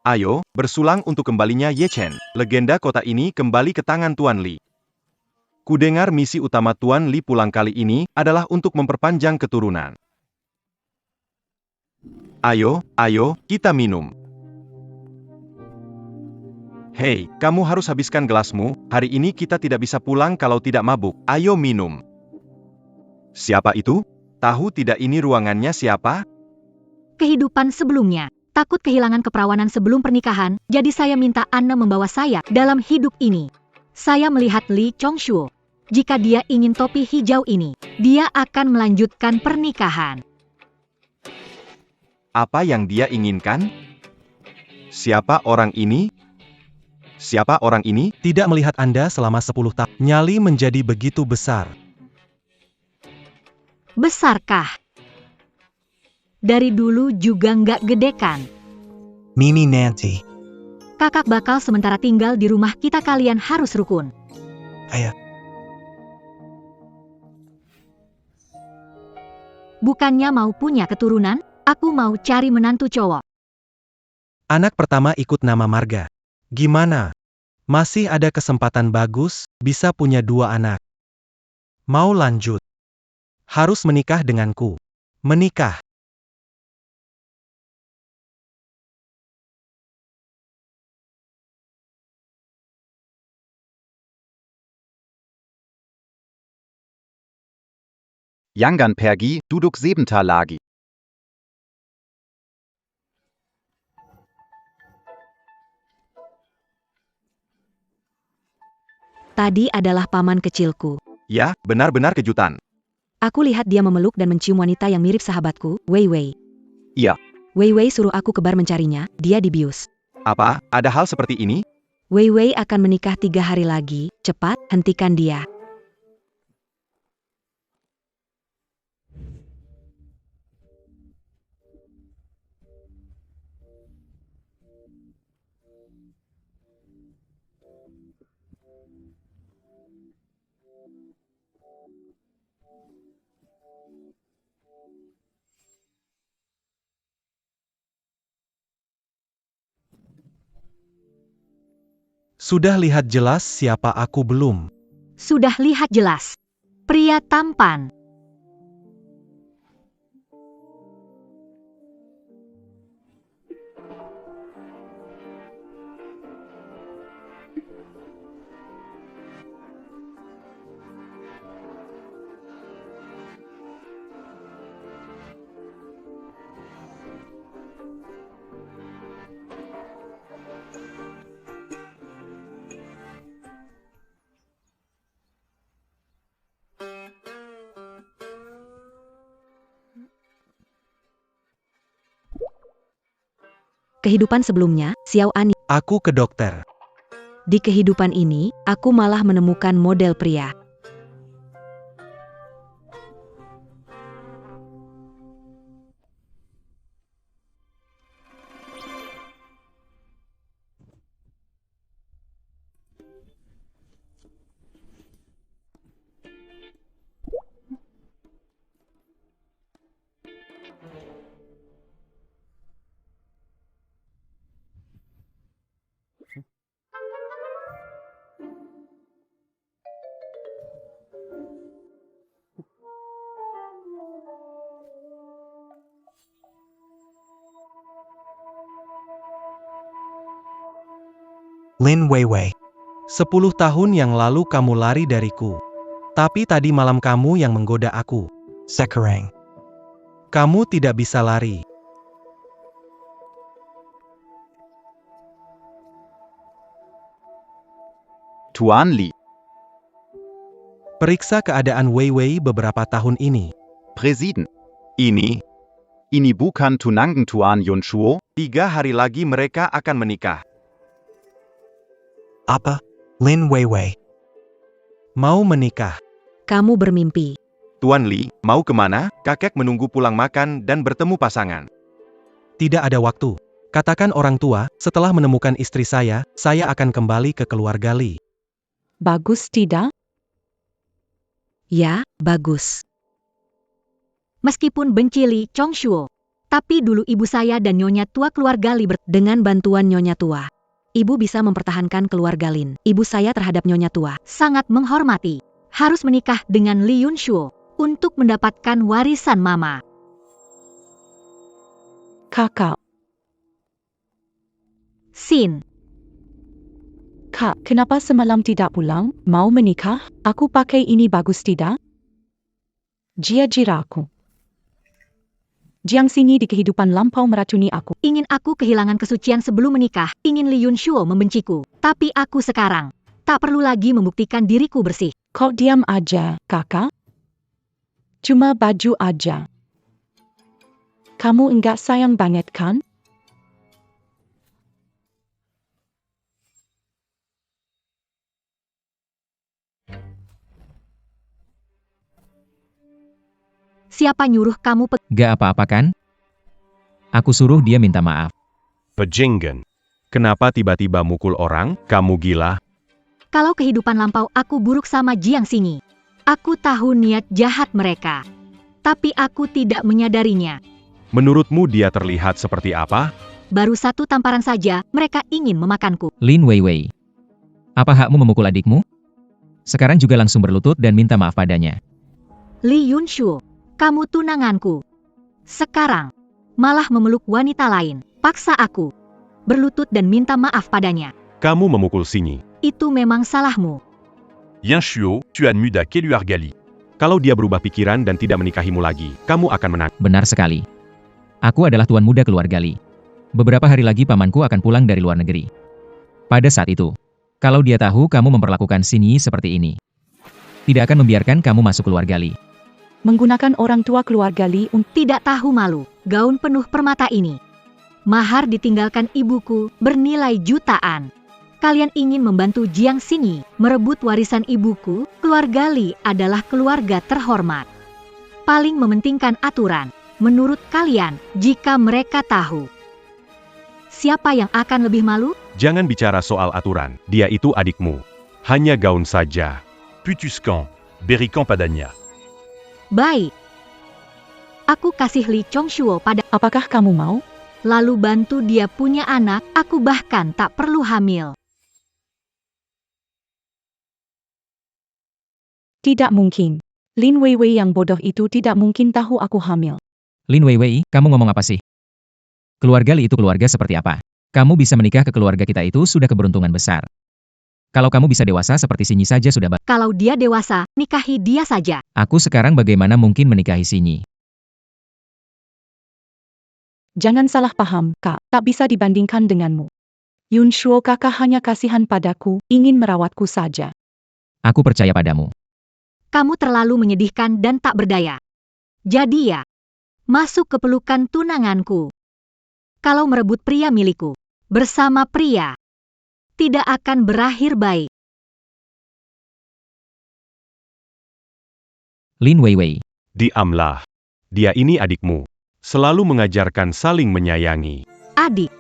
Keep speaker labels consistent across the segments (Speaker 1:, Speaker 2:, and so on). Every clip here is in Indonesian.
Speaker 1: Ayo, bersulang untuk kembalinya Ye Chen. Legenda kota ini kembali ke tangan Tuan Li. Kudengar misi utama Tuan Li pulang kali ini adalah untuk memperpanjang keturunan. Ayo, kita minum. Hei, kamu harus habiskan gelasmu, hari ini kita tidak bisa pulang kalau tidak mabuk. Ayo minum. Siapa itu? Tahu tidak ini ruangannya siapa?
Speaker 2: Kehidupan sebelumnya. Takut kehilangan keperawanan sebelum pernikahan, jadi saya minta Anda membawa saya dalam hidup ini. Saya melihat Li Chongshuo. Jika dia ingin topi hijau ini, dia akan melanjutkan pernikahan.
Speaker 1: Apa yang dia inginkan? Siapa orang ini? Siapa orang ini?
Speaker 3: Tidak melihat Anda selama 10 tahun. Nyali menjadi begitu besar.
Speaker 2: Besarkah? Dari dulu juga nggak gede kan?
Speaker 3: Mimi Nancy.
Speaker 2: Kakak bakal sementara tinggal di rumah kita, kalian harus rukun.
Speaker 3: Ayah.
Speaker 2: Bukannya mau punya keturunan, aku mau cari menantu cowok.
Speaker 3: Anak pertama ikut nama marga. Gimana? Masih ada kesempatan bagus, bisa punya 2 anak. Mau lanjut? Harus menikah denganku. Menikah.
Speaker 4: Yangan pergi, duduk sebentar lagi.
Speaker 2: Tadi adalah paman kecilku.
Speaker 1: Ya, benar-benar kejutan.
Speaker 2: Aku lihat dia memeluk dan mencium wanita yang mirip sahabatku, Wei Wei.
Speaker 4: Iya.
Speaker 2: Wei Wei suruh aku ke bar mencarinya, dia dibius.
Speaker 1: Apa, ada hal seperti ini?
Speaker 2: Wei Wei akan menikah 3 hari lagi, cepat, hentikan dia.
Speaker 3: Sudah lihat jelas siapa aku belum?
Speaker 2: Sudah lihat jelas. Pria tampan. Kehidupan sebelumnya, Xiao An.
Speaker 3: Aku ke dokter.
Speaker 2: Di kehidupan ini, aku malah menemukan model pria.
Speaker 3: Lin Weiwei. 10 tahun yang lalu kamu lari dariku. Tapi tadi malam kamu yang menggoda aku. Sekarang. Kamu tidak bisa lari.
Speaker 4: Tuan Li.
Speaker 3: Periksa keadaan Weiwei beberapa tahun ini.
Speaker 4: Presiden. Ini bukan tunangan Tuan Yunshuo.
Speaker 1: 3 hari lagi mereka akan menikah.
Speaker 3: Apa? Lin Weiwei. Mau menikah.
Speaker 2: Kamu bermimpi.
Speaker 1: Tuan Li, mau kemana? Kakek menunggu pulang makan dan bertemu pasangan.
Speaker 3: Tidak ada waktu. Katakan orang tua, setelah menemukan istri saya akan kembali ke keluarga Li.
Speaker 2: Bagus tidak? Ya, bagus. Meskipun benci Li Chongshuo, Tapi dulu ibu saya dan Nyonya Tua keluarga Li dengan bantuan Nyonya Tua, ibu bisa mempertahankan keluarga Lin. Ibu saya terhadap Nyonya Tua sangat menghormati. Harus menikah dengan Li Yunshuo untuk mendapatkan warisan mama.
Speaker 5: Kakak,
Speaker 2: Sin,
Speaker 5: Kak, kenapa semalam tidak pulang? Mau menikah? Aku pakai ini bagus tidak? Jira-jiraku. Jiang Xingyi di kehidupan lampau meracuni aku.
Speaker 2: ingin aku kehilangan kesucian sebelum menikah. Ingin Li Yunshuo membenciku. Tapi aku sekarang tak perlu lagi membuktikan diriku bersih.
Speaker 5: Kau diam aja, kakak. Cuma baju aja. Kamu enggak sayang banget kan?
Speaker 2: Siapa nyuruh kamu
Speaker 6: Gak apa-apa kan? Aku suruh dia minta maaf.
Speaker 1: Pejenggen. Kenapa tiba-tiba mukul orang? Kamu gila?
Speaker 2: Kalau kehidupan lampau aku buruk sama Jiang Xingyi. Aku tahu niat jahat mereka. Tapi aku tidak menyadarinya.
Speaker 1: Menurutmu dia terlihat seperti apa?
Speaker 2: Baru satu tamparan saja, mereka ingin memakanku.
Speaker 6: Lin Weiwei. Apa hakmu memukul adikmu? Sekarang juga langsung berlutut dan minta maaf padanya.
Speaker 2: Li Yunshuo, kamu tunanganku. Sekarang, malah memeluk wanita lain. Paksa aku berlutut dan minta maaf padanya.
Speaker 1: Kamu memukul Xingyi.
Speaker 2: Itu memang salahmu.
Speaker 1: Yunshuo, tu as mudaké lui argali. Kalau dia berubah pikiran dan tidak menikahimu lagi, kamu akan menang.
Speaker 6: Benar sekali. Aku adalah tuan muda keluarga Li. Beberapa hari lagi pamanku akan pulang dari luar negeri. Pada saat itu, kalau dia tahu kamu memperlakukan Xingyi seperti ini, tidak akan membiarkan kamu masuk keluarga Li.
Speaker 5: Menggunakan orang tua keluarga Li untuk
Speaker 2: Tidak tahu malu, gaun penuh permata ini. Mahar ditinggalkan ibuku, bernilai jutaan. Kalian ingin membantu Jiang Xingyi merebut warisan ibuku? Keluarga Li adalah keluarga terhormat. Paling mementingkan aturan. Menurut kalian, jika mereka tahu, siapa yang akan lebih malu?
Speaker 1: Jangan bicara soal aturan. Dia itu adikmu. Hanya gaun saja.
Speaker 7: Putuscan, Berican Padania.
Speaker 2: Baik. Aku kasih Li Chongshuo pada,
Speaker 5: apakah kamu mau?
Speaker 2: lalu bantu dia punya anak, aku bahkan tak perlu hamil.
Speaker 5: Tidak mungkin. Lin Weiwei yang bodoh itu tidak mungkin tahu aku hamil.
Speaker 6: Lin Weiwei, kamu ngomong apa sih? Keluarga Li itu keluarga seperti apa? Kamu bisa menikah ke keluarga kita itu sudah keberuntungan besar. Kalau kamu bisa dewasa seperti Xingyi saja sudah bagus.
Speaker 2: Kalau dia dewasa, nikahi dia saja.
Speaker 6: Aku sekarang bagaimana mungkin menikahi Xingyi?
Speaker 5: Jangan salah paham, Kak. Tak bisa dibandingkan denganmu. Yunshuo kakak hanya kasihan padaku, ingin merawatku saja.
Speaker 6: Aku percaya padamu.
Speaker 2: Kamu terlalu menyedihkan dan tak berdaya. Jadi ya, masuk ke pelukan tunanganku. Kalau merebut pria milikku, bersama pria, tidak akan berakhir baik.
Speaker 6: Lin Weiwei.
Speaker 1: Diamlah. Dia ini adikmu. Selalu mengajarkan saling menyayangi.
Speaker 2: Adik,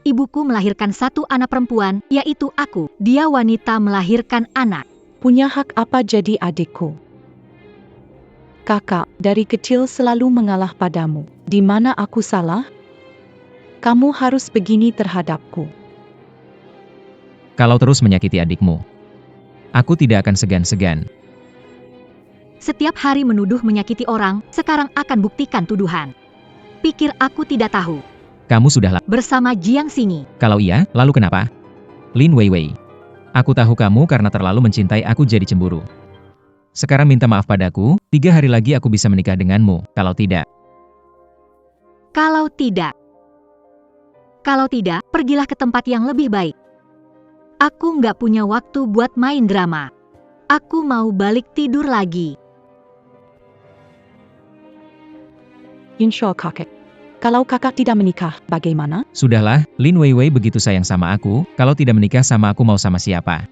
Speaker 2: ibuku melahirkan satu anak perempuan, yaitu aku. Dia wanita melahirkan anak.
Speaker 5: Punya hak apa jadi adikku? Kakak, dari kecil selalu mengalah padamu. Di mana aku salah? Kamu harus begini terhadapku.
Speaker 6: Kalau terus menyakiti adikmu, aku tidak akan segan-segan.
Speaker 2: Setiap hari menuduh menyakiti orang, sekarang akan buktikan tuduhan. Pikir aku tidak tahu.
Speaker 6: Kamu sudah
Speaker 2: Bersama Jiang Xingyi.
Speaker 6: Kalau iya, lalu kenapa? Lin Weiwei. Aku tahu kamu karena terlalu mencintai aku jadi cemburu. Sekarang minta maaf padaku, 3 hari lagi aku bisa menikah denganmu, kalau tidak.
Speaker 2: Kalau tidak, pergilah ke tempat yang lebih baik. Aku nggak punya waktu buat main drama. Aku mau balik tidur lagi.
Speaker 5: Yunshuo kakek. Kalau kakak tidak menikah, bagaimana?
Speaker 6: Sudahlah, Lin Weiwei begitu sayang sama aku, kalau tidak menikah sama aku mau sama siapa?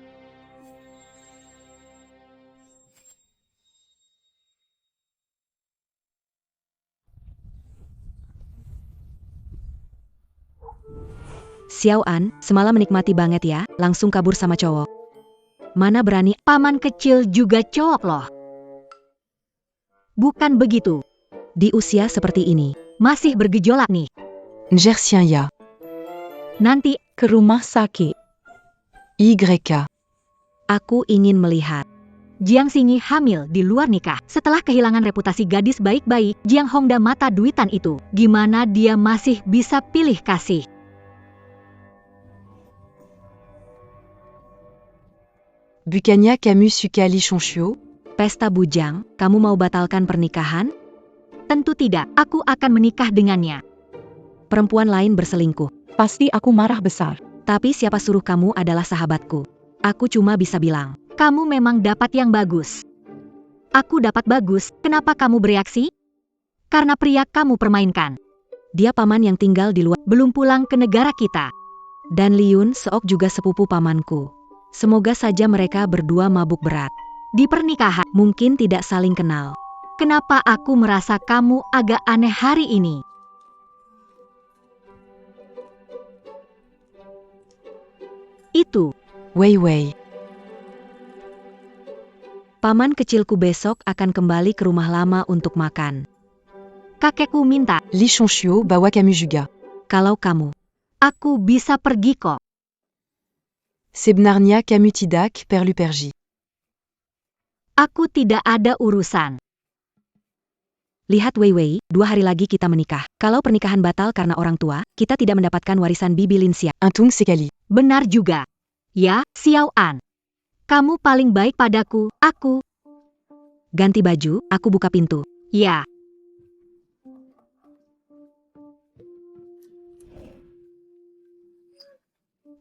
Speaker 2: Xiao An, semalam menikmati banget ya, langsung kabur sama cowok. Mana berani, paman kecil juga cowok loh. Bukan begitu. Di usia seperti ini, Masih bergejolak nih.
Speaker 5: Njersien ya.
Speaker 2: Nanti
Speaker 5: Ke rumah sakit. YK.
Speaker 2: aku ingin melihat Jiang Xingyi hamil di luar nikah. Setelah kehilangan reputasi gadis baik-baik, Jiang Hongda mata duitan itu, gimana dia masih bisa pilih kasih?
Speaker 5: Bukanya kamu suka Li Chongchuo?
Speaker 2: Pesta bujang, kamu mau batalkan pernikahan? Tentu tidak, aku akan menikah dengannya. Perempuan lain berselingkuh.
Speaker 5: Pasti aku marah besar.
Speaker 2: Tapi siapa suruh kamu adalah sahabatku? Aku cuma bisa bilang, kamu memang dapat yang bagus. Aku dapat bagus, kenapa kamu bereaksi? Karena pria kamu permainkan. Dia paman yang tinggal di luar, belum pulang ke negara kita. Dan Liun Seok juga sepupu pamanku. Semoga saja mereka berdua mabuk berat. Di pernikahan, mungkin tidak saling kenal. Kenapa aku merasa kamu agak aneh hari ini? Itu,
Speaker 5: Wei Wei.
Speaker 2: paman kecilku besok akan kembali ke rumah lama untuk makan. Kakekku minta,
Speaker 5: Li Chongchuo bawa kamu juga.
Speaker 2: kalau kamu, aku bisa pergi kok.
Speaker 5: Sebenarnya kamu tidak perlu pergi.
Speaker 2: Aku tidak ada urusan. Lihat Wei Wei, 2 hari lagi kita menikah. Kalau pernikahan batal karena orang tua, kita tidak mendapatkan warisan Bibi Lin Xia.
Speaker 5: Untung sekali.
Speaker 2: Benar juga. Ya, Xiao An. Kamu paling baik padaku, aku. Ganti baju, aku buka pintu. Ya.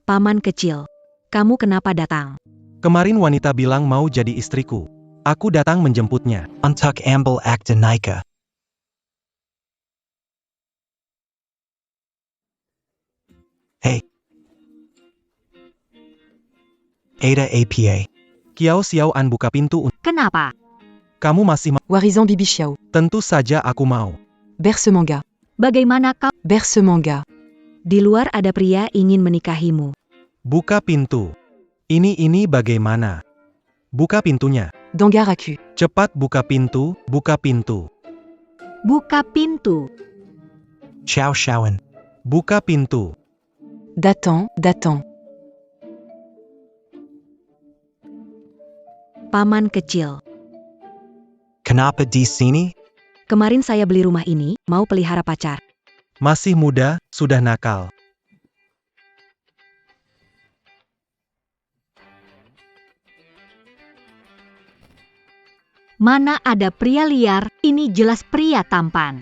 Speaker 2: Paman kecil, kamu kenapa datang?
Speaker 3: Kemarin wanita bilang mau jadi istriku. Aku datang menjemputnya. Untuk ambil akte nikah. Hey. Ada APA. Kiao Xiao An buka pintu.
Speaker 2: Kenapa?
Speaker 3: Kamu masih mau?
Speaker 5: Warisan Bibi Xiao.
Speaker 3: Tentu saja aku mau.
Speaker 5: Berse manga.
Speaker 2: Bagaimana kau?
Speaker 5: Berse manga.
Speaker 2: Di luar ada pria ingin menikahimu.
Speaker 3: Buka pintu. Ini bagaimana? Buka pintunya.
Speaker 5: Dangaraku.
Speaker 3: Cepat buka pintu, buka pintu.
Speaker 2: Buka pintu.
Speaker 3: Xiao Xiaoan. Buka pintu.
Speaker 5: Datang.
Speaker 2: Paman kecil.
Speaker 3: Kenapa di sini?
Speaker 2: Kemarin saya beli rumah ini, mau pelihara pacar.
Speaker 3: Masih muda, sudah nakal.
Speaker 2: Mana ada pria liar, ini jelas pria tampan.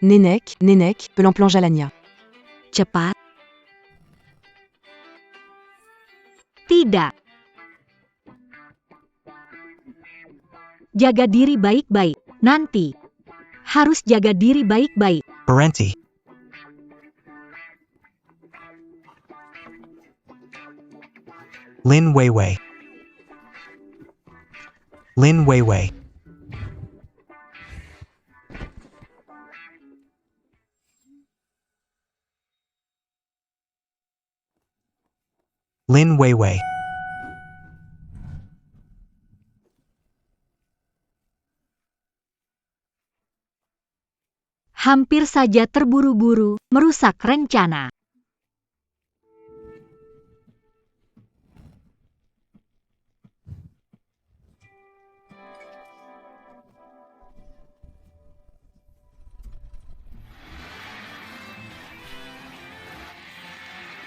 Speaker 5: Nenek, pelan-pelan jalannya.
Speaker 2: Cepat. Tidak. Jaga diri baik-baik, nanti. Harus jaga diri baik-baik.
Speaker 3: Berhenti. Lin Weiwei. Lin Weiwei. Lin Weiwei.
Speaker 2: Hampir saja terburu-buru, merusak rencana.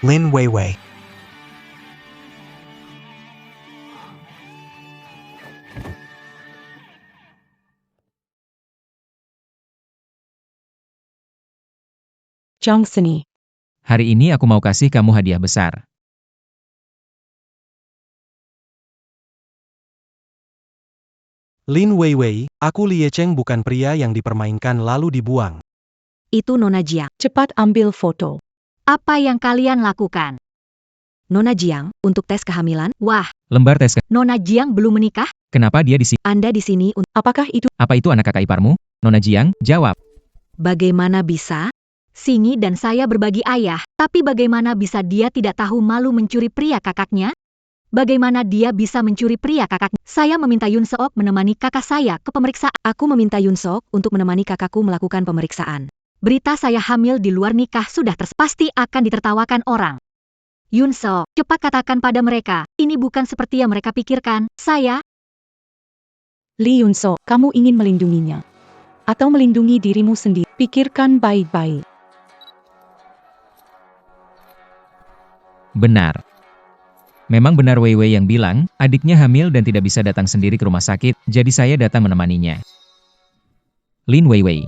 Speaker 3: Lin Weiwei.
Speaker 5: Zhang Seni.
Speaker 6: Hari ini aku mau kasih kamu hadiah besar.
Speaker 3: Lin Weiwei, aku Lie Cheng bukan pria yang dipermainkan lalu dibuang.
Speaker 2: Itu Nona Jiang.
Speaker 5: Cepat ambil foto.
Speaker 2: Apa yang kalian lakukan? Nona Jiang, untuk tes kehamilan? Wah,
Speaker 6: Lembar tes
Speaker 2: Nona Jiang belum menikah?
Speaker 6: Kenapa dia di sini?
Speaker 2: Anda di sini untuk...
Speaker 5: Apakah itu?
Speaker 6: Apa itu anak kakak iparmu? Nona Jiang, jawab.
Speaker 2: Bagaimana bisa? Xingyi dan saya berbagi ayah, tapi bagaimana bisa dia tidak tahu malu mencuri pria kakaknya? Bagaimana dia bisa mencuri pria kakak? Saya meminta Yoon Seok menemani kakak saya ke pemeriksaan.
Speaker 5: Aku meminta Yoon Seok untuk menemani kakakku melakukan pemeriksaan.
Speaker 2: Berita saya hamil di luar nikah sudah pasti akan ditertawakan orang. Yoon Seok, cepat katakan pada mereka, ini bukan seperti yang mereka pikirkan. Saya,
Speaker 5: Lee Yoon Seok, kamu ingin melindunginya. Atau melindungi dirimu sendiri. Pikirkan baik-baik.
Speaker 6: Benar. Memang benar Wei Wei yang bilang, adiknya hamil dan tidak bisa datang sendiri ke rumah sakit, jadi saya datang menemaninya. Lin Wei Wei.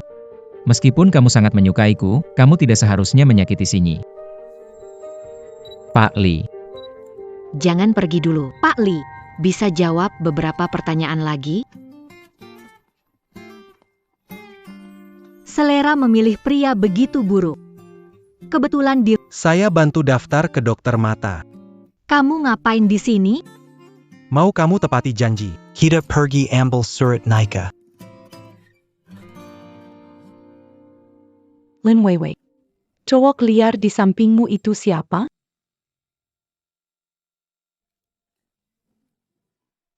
Speaker 6: Meskipun kamu sangat menyukaiku, kamu tidak seharusnya menyakiti Sinyi. Pak Lee.
Speaker 2: jangan pergi dulu. Pak Lee, bisa jawab beberapa pertanyaan lagi? Selera memilih pria begitu buruk. Kebetulan
Speaker 3: Saya bantu daftar ke dokter mata.
Speaker 2: kamu ngapain di sini?
Speaker 3: Mau kamu tepati janji.
Speaker 8: Kita pergi ambil surat nikah.
Speaker 5: Lin Wei Wei. Cowok liar di sampingmu itu siapa?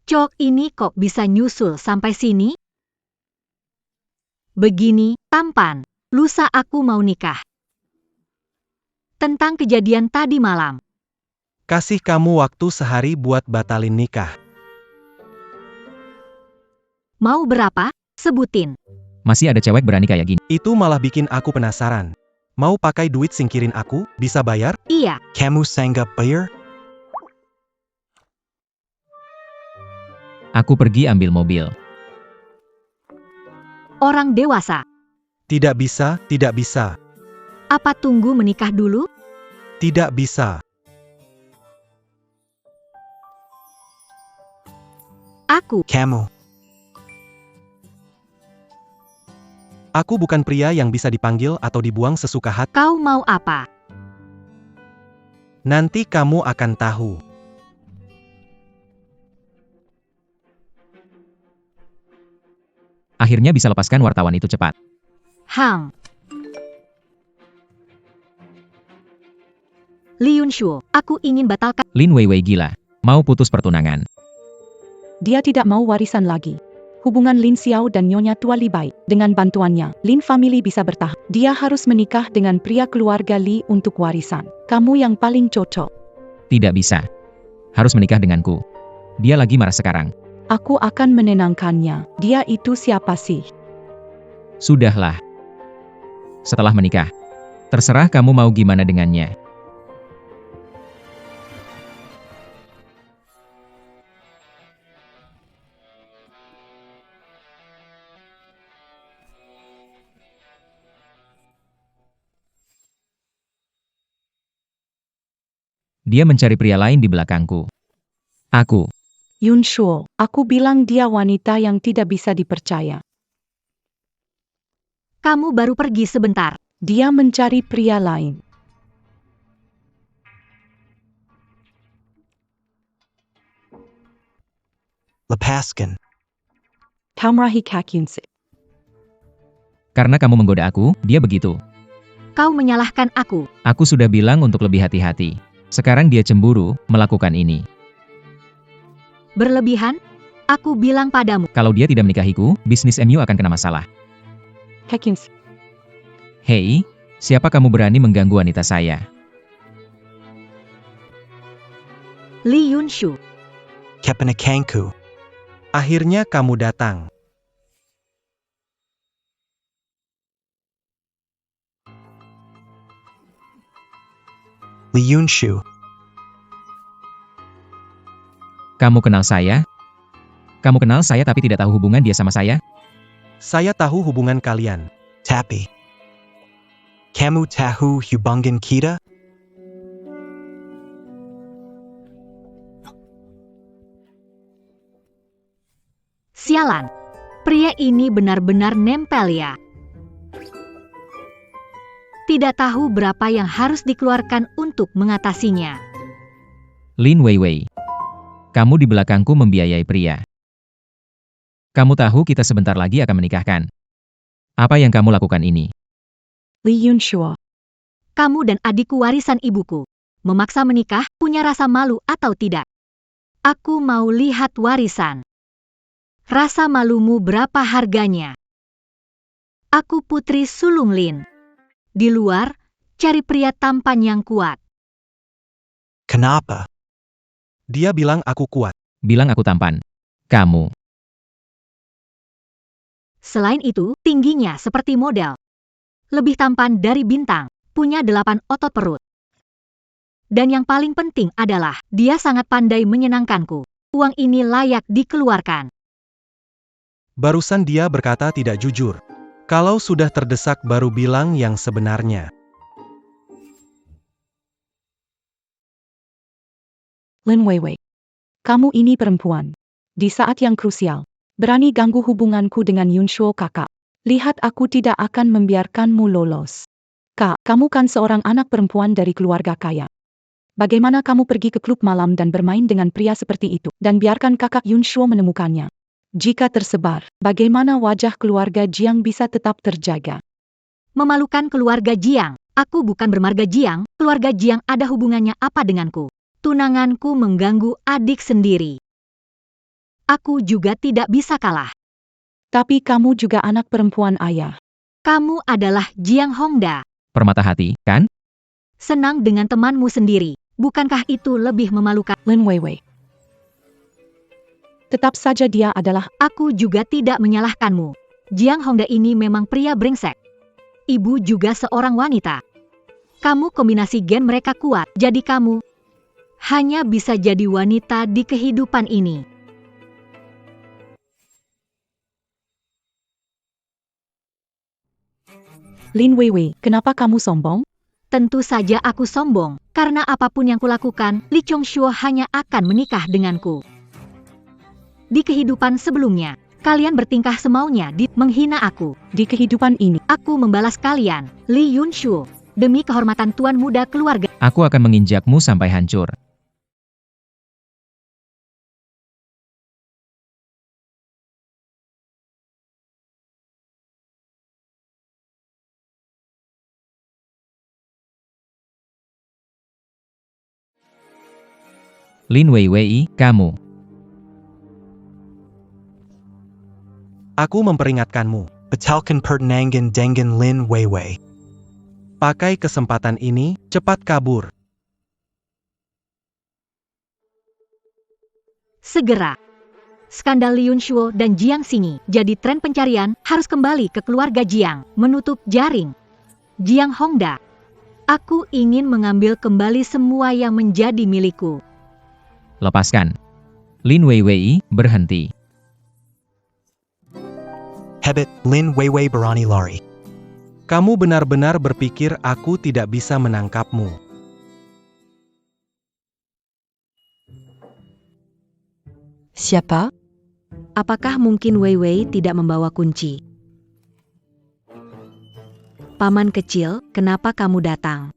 Speaker 2: Cok ini kok bisa nyusul sampai sini? Begini, tampan. Lusa aku mau nikah. Tentang kejadian tadi malam.
Speaker 3: Kasih kamu waktu sehari buat batalin nikah.
Speaker 2: Mau berapa? Sebutin.
Speaker 6: Masih ada cewek berani kayak gini.
Speaker 3: Itu malah bikin aku penasaran. Mau pakai duit singkirin aku, bisa bayar?
Speaker 2: Iya,
Speaker 8: Kamu sanggup bayar?
Speaker 6: Aku pergi ambil mobil.
Speaker 2: orang dewasa.
Speaker 3: Tidak bisa, tidak bisa.
Speaker 2: Apa tunggu menikah dulu?
Speaker 3: Tidak bisa.
Speaker 2: Aku,
Speaker 8: Kamu.
Speaker 3: Aku bukan pria yang bisa dipanggil atau dibuang sesuka hati.
Speaker 2: kau mau apa?
Speaker 3: Nanti kamu akan tahu.
Speaker 6: Akhirnya bisa lepaskan wartawan itu cepat.
Speaker 2: Hang. Lee Yun Shuo, aku ingin batalkan.
Speaker 6: Lin Wei Wei gila. Mau putus pertunangan.
Speaker 5: Dia tidak mau warisan lagi. Hubungan Lin Xiao dan Nyonya Tua Li baik. Dengan bantuannya, Lin family bisa bertahan. Dia harus menikah dengan pria keluarga Li untuk warisan. Kamu yang paling cocok.
Speaker 6: Tidak bisa. Harus menikah denganku. Dia lagi marah sekarang.
Speaker 5: Aku akan menenangkannya. Dia itu siapa sih?
Speaker 6: Sudahlah. Setelah menikah. Terserah kamu mau gimana dengannya. Dia mencari pria lain di belakangku. Aku.
Speaker 5: Yun Shuo, aku bilang dia wanita yang tidak bisa dipercaya.
Speaker 2: Kamu baru pergi sebentar.
Speaker 5: Dia mencari pria lain.
Speaker 8: Lepaskan.
Speaker 5: Tamrahi Kakyunse.
Speaker 6: Karena kamu menggoda aku, dia begitu.
Speaker 2: Kau menyalahkan aku.
Speaker 6: Aku sudah bilang untuk lebih hati-hati. Sekarang dia cemburu, melakukan ini.
Speaker 2: Berlebihan? Aku bilang padamu.
Speaker 6: Kalau dia tidak menikahiku, bisnis MU akan kena masalah.
Speaker 5: Kakyunse.
Speaker 6: Hei, siapa kamu berani mengganggu wanita saya?
Speaker 2: Lee Yun Shu.
Speaker 8: Kepenakangku.
Speaker 3: Akhirnya kamu datang.
Speaker 8: Lee Yun Shu.
Speaker 6: Kamu kenal saya? Kamu kenal saya tapi tidak tahu hubungan dia sama saya?
Speaker 3: Saya tahu hubungan kalian.
Speaker 8: Tapi. Kamu tahu hubungan kita?
Speaker 2: Sialan. Pria ini benar-benar nempel ya. Tidak tahu berapa yang harus dikeluarkan untuk mengatasinya.
Speaker 6: Lin Wei Wei. Kamu di belakangku membiayai pria. Kamu tahu kita sebentar lagi akan menikahkan. Apa yang kamu lakukan ini?
Speaker 5: Lee Yun Shuo.
Speaker 2: Kamu dan adikku warisan ibuku. Memaksa menikah, punya rasa malu atau tidak? Aku mau lihat warisan. Rasa malumu berapa harganya? Aku putri sulung Lin. Di luar, cari pria tampan yang kuat.
Speaker 8: Kenapa?
Speaker 3: Dia bilang aku kuat.
Speaker 6: Bilang aku tampan. Kamu.
Speaker 2: Selain itu, tingginya seperti model. Lebih tampan dari bintang, punya 8 otot perut. Dan yang paling penting adalah, dia sangat pandai menyenangkanku. Uang ini layak dikeluarkan.
Speaker 3: Barusan dia berkata tidak jujur. Kalau sudah terdesak baru bilang yang sebenarnya.
Speaker 5: Lin Weiwei. Kamu ini perempuan. Di saat yang krusial, berani ganggu hubunganku dengan Yunshuo kakak. Lihat aku tidak akan membiarkanmu lolos. Kak, kamu kan seorang anak perempuan dari keluarga kaya. Bagaimana kamu pergi ke klub malam dan bermain dengan pria seperti itu, dan biarkan kakak Yunshuo menemukannya? Jika tersebar, bagaimana wajah keluarga Jiang bisa tetap terjaga?
Speaker 2: Memalukan keluarga Jiang. Aku bukan bermarga Jiang, keluarga Jiang ada hubungannya apa denganku? Tunanganku mengganggu adik sendiri. Aku juga tidak bisa kalah.
Speaker 5: Tapi kamu juga anak perempuan ayah.
Speaker 2: Kamu adalah Jiang Hongda.
Speaker 6: Permata hati, kan?
Speaker 2: Senang dengan temanmu sendiri. Bukankah itu lebih memalukan?
Speaker 5: Lin Weiwei. Tetap saja dia adalah...
Speaker 2: Aku juga tidak menyalahkanmu. Jiang Hongda ini memang pria brengsek. Ibu juga seorang wanita. Kamu kombinasi gen mereka kuat, jadi kamu hanya bisa jadi wanita di kehidupan ini.
Speaker 5: Lin Weiwei, kenapa kamu sombong?
Speaker 2: Tentu saja aku sombong, karena apapun yang kulakukan, Li Chongshuo hanya akan menikah denganku. Di kehidupan sebelumnya, kalian bertingkah semaunya menghina aku.
Speaker 5: Di kehidupan ini,
Speaker 2: Aku membalas kalian, Li Yunshuo, demi kehormatan tuan muda keluarga.
Speaker 6: Aku akan menginjakmu sampai hancur. Lin Weiwei, kamu.
Speaker 3: Aku memperingatkanmu.
Speaker 8: Batalkan pertenangan dengan Lin Weiwei.
Speaker 3: Pakai kesempatan ini, cepat kabur.
Speaker 2: Segera. Skandal Li Yunshuo dan Jiang Xingyi jadi tren pencarian, harus kembali ke keluarga Jiang, menutup jaring. Jiang Hongda. Aku ingin mengambil kembali semua yang menjadi milikku.
Speaker 6: Lepaskan. Lin Weiwei, berhenti.
Speaker 8: Hebet, Lin Weiwei berani lari.
Speaker 3: Kamu benar-benar berpikir aku tidak bisa menangkapmu.
Speaker 2: Siapa? Apakah mungkin Weiwei tidak membawa kunci? Paman kecil, kenapa kamu datang?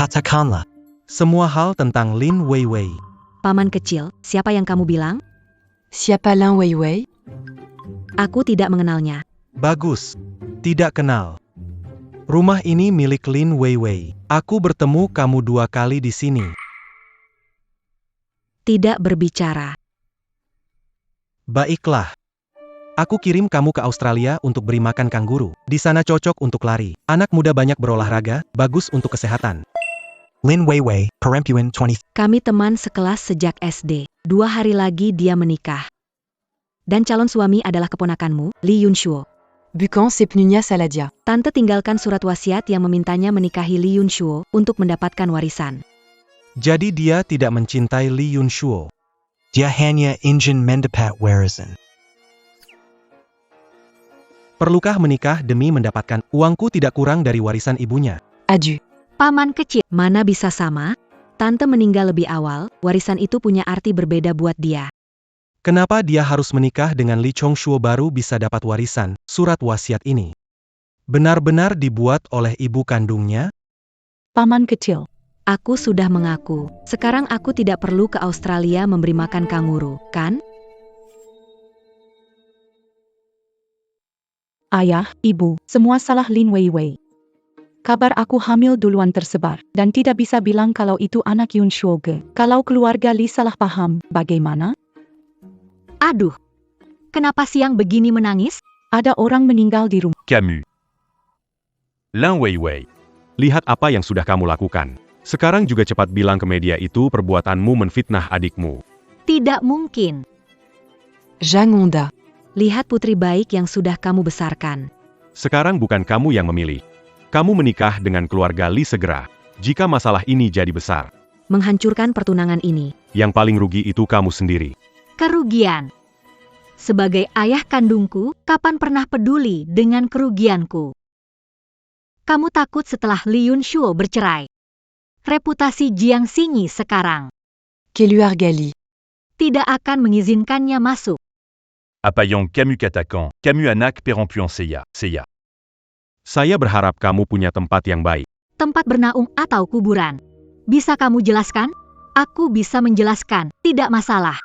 Speaker 8: Katakanlah.
Speaker 3: Semua hal tentang Lin Weiwei.
Speaker 2: Paman kecil, siapa yang kamu bilang?
Speaker 9: Siapa Lin Weiwei?
Speaker 2: Aku tidak mengenalnya.
Speaker 3: Bagus. Tidak kenal. Rumah ini milik Lin Weiwei. Aku bertemu kamu 2 kali di sini.
Speaker 2: Tidak berbicara.
Speaker 3: Baiklah. Aku kirim kamu ke Australia untuk beri makan kanguru. Di sana cocok untuk lari. Anak muda banyak berolahraga, bagus untuk kesehatan.
Speaker 8: Lin Weiwei, perempuan 20.
Speaker 2: Kami teman sekelas sejak SD. 2 hari lagi dia menikah. Dan calon suami adalah keponakanmu, Li Yunshuo.
Speaker 9: Bukan sepenuhnya salah dia.
Speaker 2: Tante tinggalkan surat wasiat yang memintanya menikahi Li Yunshuo untuk mendapatkan warisan.
Speaker 3: Jadi dia tidak mencintai Li Yunshuo.
Speaker 8: Dia hanya ingin mendapat warisan.
Speaker 3: Perlukah menikah demi mendapatkan uangku tidak kurang dari warisan ibunya?
Speaker 9: Adieu.
Speaker 2: Paman kecil, mana bisa sama? Tante meninggal lebih awal, warisan itu punya arti berbeda buat dia.
Speaker 3: Kenapa dia harus menikah dengan Li Chongshuo baru bisa dapat warisan, surat wasiat ini? Benar-benar dibuat oleh ibu kandungnya?
Speaker 5: Paman kecil.
Speaker 2: Aku sudah mengaku, sekarang aku tidak perlu ke Australia memberi makan kanguru, kan?
Speaker 5: Ayah, ibu, semua salah Lin Weiwei. Kabar aku hamil duluan tersebar, dan tidak bisa bilang kalau itu anak Yun Shuoge. Kalau keluarga Li salah paham, bagaimana?
Speaker 2: Aduh, kenapa siang begini menangis?
Speaker 5: Ada orang meninggal di rumah.
Speaker 7: Camus. Lin Weiwei.
Speaker 1: Lihat apa yang sudah kamu lakukan. Sekarang juga cepat bilang ke media itu perbuatanmu menfitnah adikmu.
Speaker 2: Tidak mungkin.
Speaker 9: Zhang Honda.
Speaker 2: Lihat putri baik yang sudah kamu besarkan.
Speaker 1: Sekarang bukan kamu yang memilih. Kamu menikah dengan keluarga Li segera. Jika masalah ini jadi besar,
Speaker 2: Menghancurkan pertunangan ini.
Speaker 1: yang paling rugi itu kamu sendiri.
Speaker 2: Kerugian. Sebagai ayah kandungku, kapan pernah peduli dengan kerugianku? Kamu takut setelah Li Yunshuo bercerai. Reputasi Jiang Xingyi sekarang
Speaker 9: Keluarga Li.
Speaker 2: tidak akan mengizinkannya masuk.
Speaker 7: Apayang Camus Katakan, Camus Anak Perempuan Seya.
Speaker 1: Saya berharap kamu punya tempat yang baik.
Speaker 2: Tempat bernaung atau kuburan. Bisa kamu jelaskan? Aku bisa menjelaskan, tidak masalah.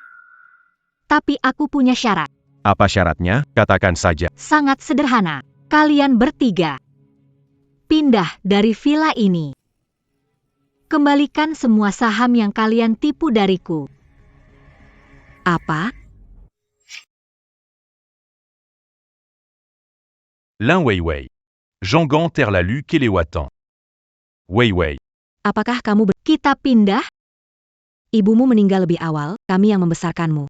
Speaker 2: Tapi aku punya syarat.
Speaker 1: Apa syaratnya? Katakan saja.
Speaker 2: Sangat sederhana. Kalian bertiga pindah dari villa ini. Kembalikan semua saham yang kalian tipu dariku. Apa?
Speaker 7: Lin Weiwei. Jangan Terlalu Kelewatan. Weiwei.
Speaker 2: Apakah kamu kita pindah? Ibumu meninggal lebih awal, kami yang membesarkanmu.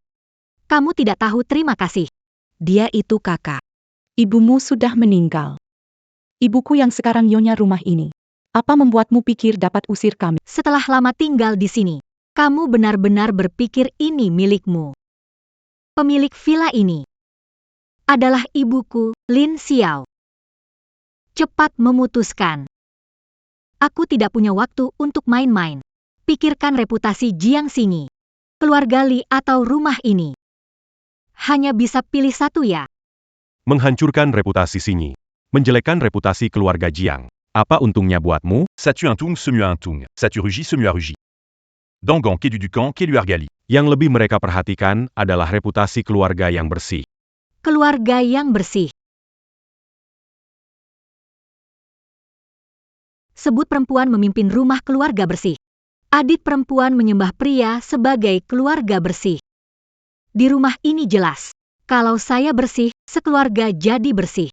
Speaker 2: Kamu tidak tahu terima kasih. Dia itu kakak.
Speaker 5: Ibumu sudah meninggal. Ibuku yang sekarang nyonya rumah ini. Apa membuatmu pikir dapat usir kami?
Speaker 2: Setelah lama tinggal di sini, kamu benar-benar berpikir ini milikmu. Pemilik villa ini adalah ibuku, Lin Xiao. Cepat memutuskan. Aku tidak punya waktu untuk main-main. Pikirkan reputasi Jiang Xingyi, keluarga Li atau rumah ini. Hanya bisa pilih satu ya.
Speaker 1: Menghancurkan reputasi Xingyi. Menjelekkan reputasi keluarga Jiang. Apa untungnya buatmu?
Speaker 7: Ça tue un tung, se mue un tung. Ça tue rugit, se mue a rugi. Dangan Kedu Dukan, Keluargali.
Speaker 1: Yang lebih mereka perhatikan adalah reputasi keluarga yang bersih.
Speaker 2: Keluarga yang bersih. Sebut perempuan memimpin rumah keluarga bersih. Adik perempuan menyembah pria sebagai keluarga bersih. Di rumah ini jelas, kalau saya bersih, sekeluarga jadi bersih.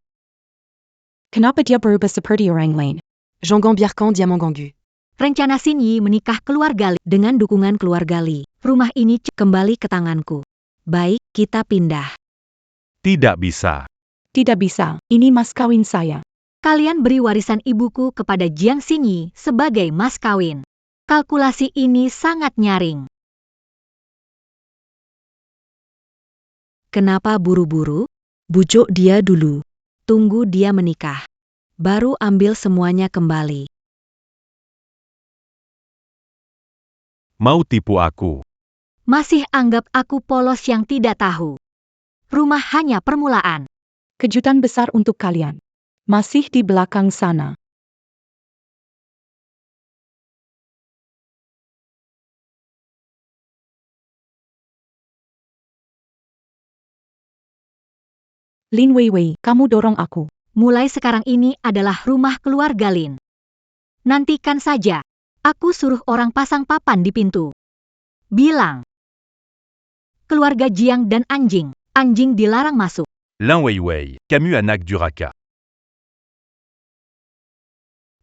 Speaker 5: Kenapa dia berubah seperti orang lain?
Speaker 9: Jangan Biarkan Diamant Gangu.
Speaker 2: Rencana Xingyi menikah keluarga Li. Dengan dukungan keluarga Li, rumah ini kembali ke tanganku. Baik, kita pindah.
Speaker 1: Tidak bisa.
Speaker 5: Tidak bisa, ini mas kawin saya.
Speaker 2: Kalian beri warisan ibuku kepada Jiang Xingyi sebagai mas kawin. Kalkulasi ini sangat nyaring. Kenapa buru-buru? Bujuk dia dulu. Tunggu dia menikah. Baru ambil semuanya kembali.
Speaker 1: Mau tipu aku.
Speaker 2: Masih anggap aku polos yang tidak tahu. Rumah hanya permulaan.
Speaker 5: Kejutan besar untuk kalian. Masih di belakang sana. Lin Weiwei, kamu dorong aku.
Speaker 2: Mulai sekarang ini adalah rumah keluarga Lin. Nantikan saja. Aku suruh orang pasang papan di pintu. Bilang. Keluarga Jiang dan anjing. Anjing dilarang masuk.
Speaker 7: Lin Weiwei. Camus Anak Duraka.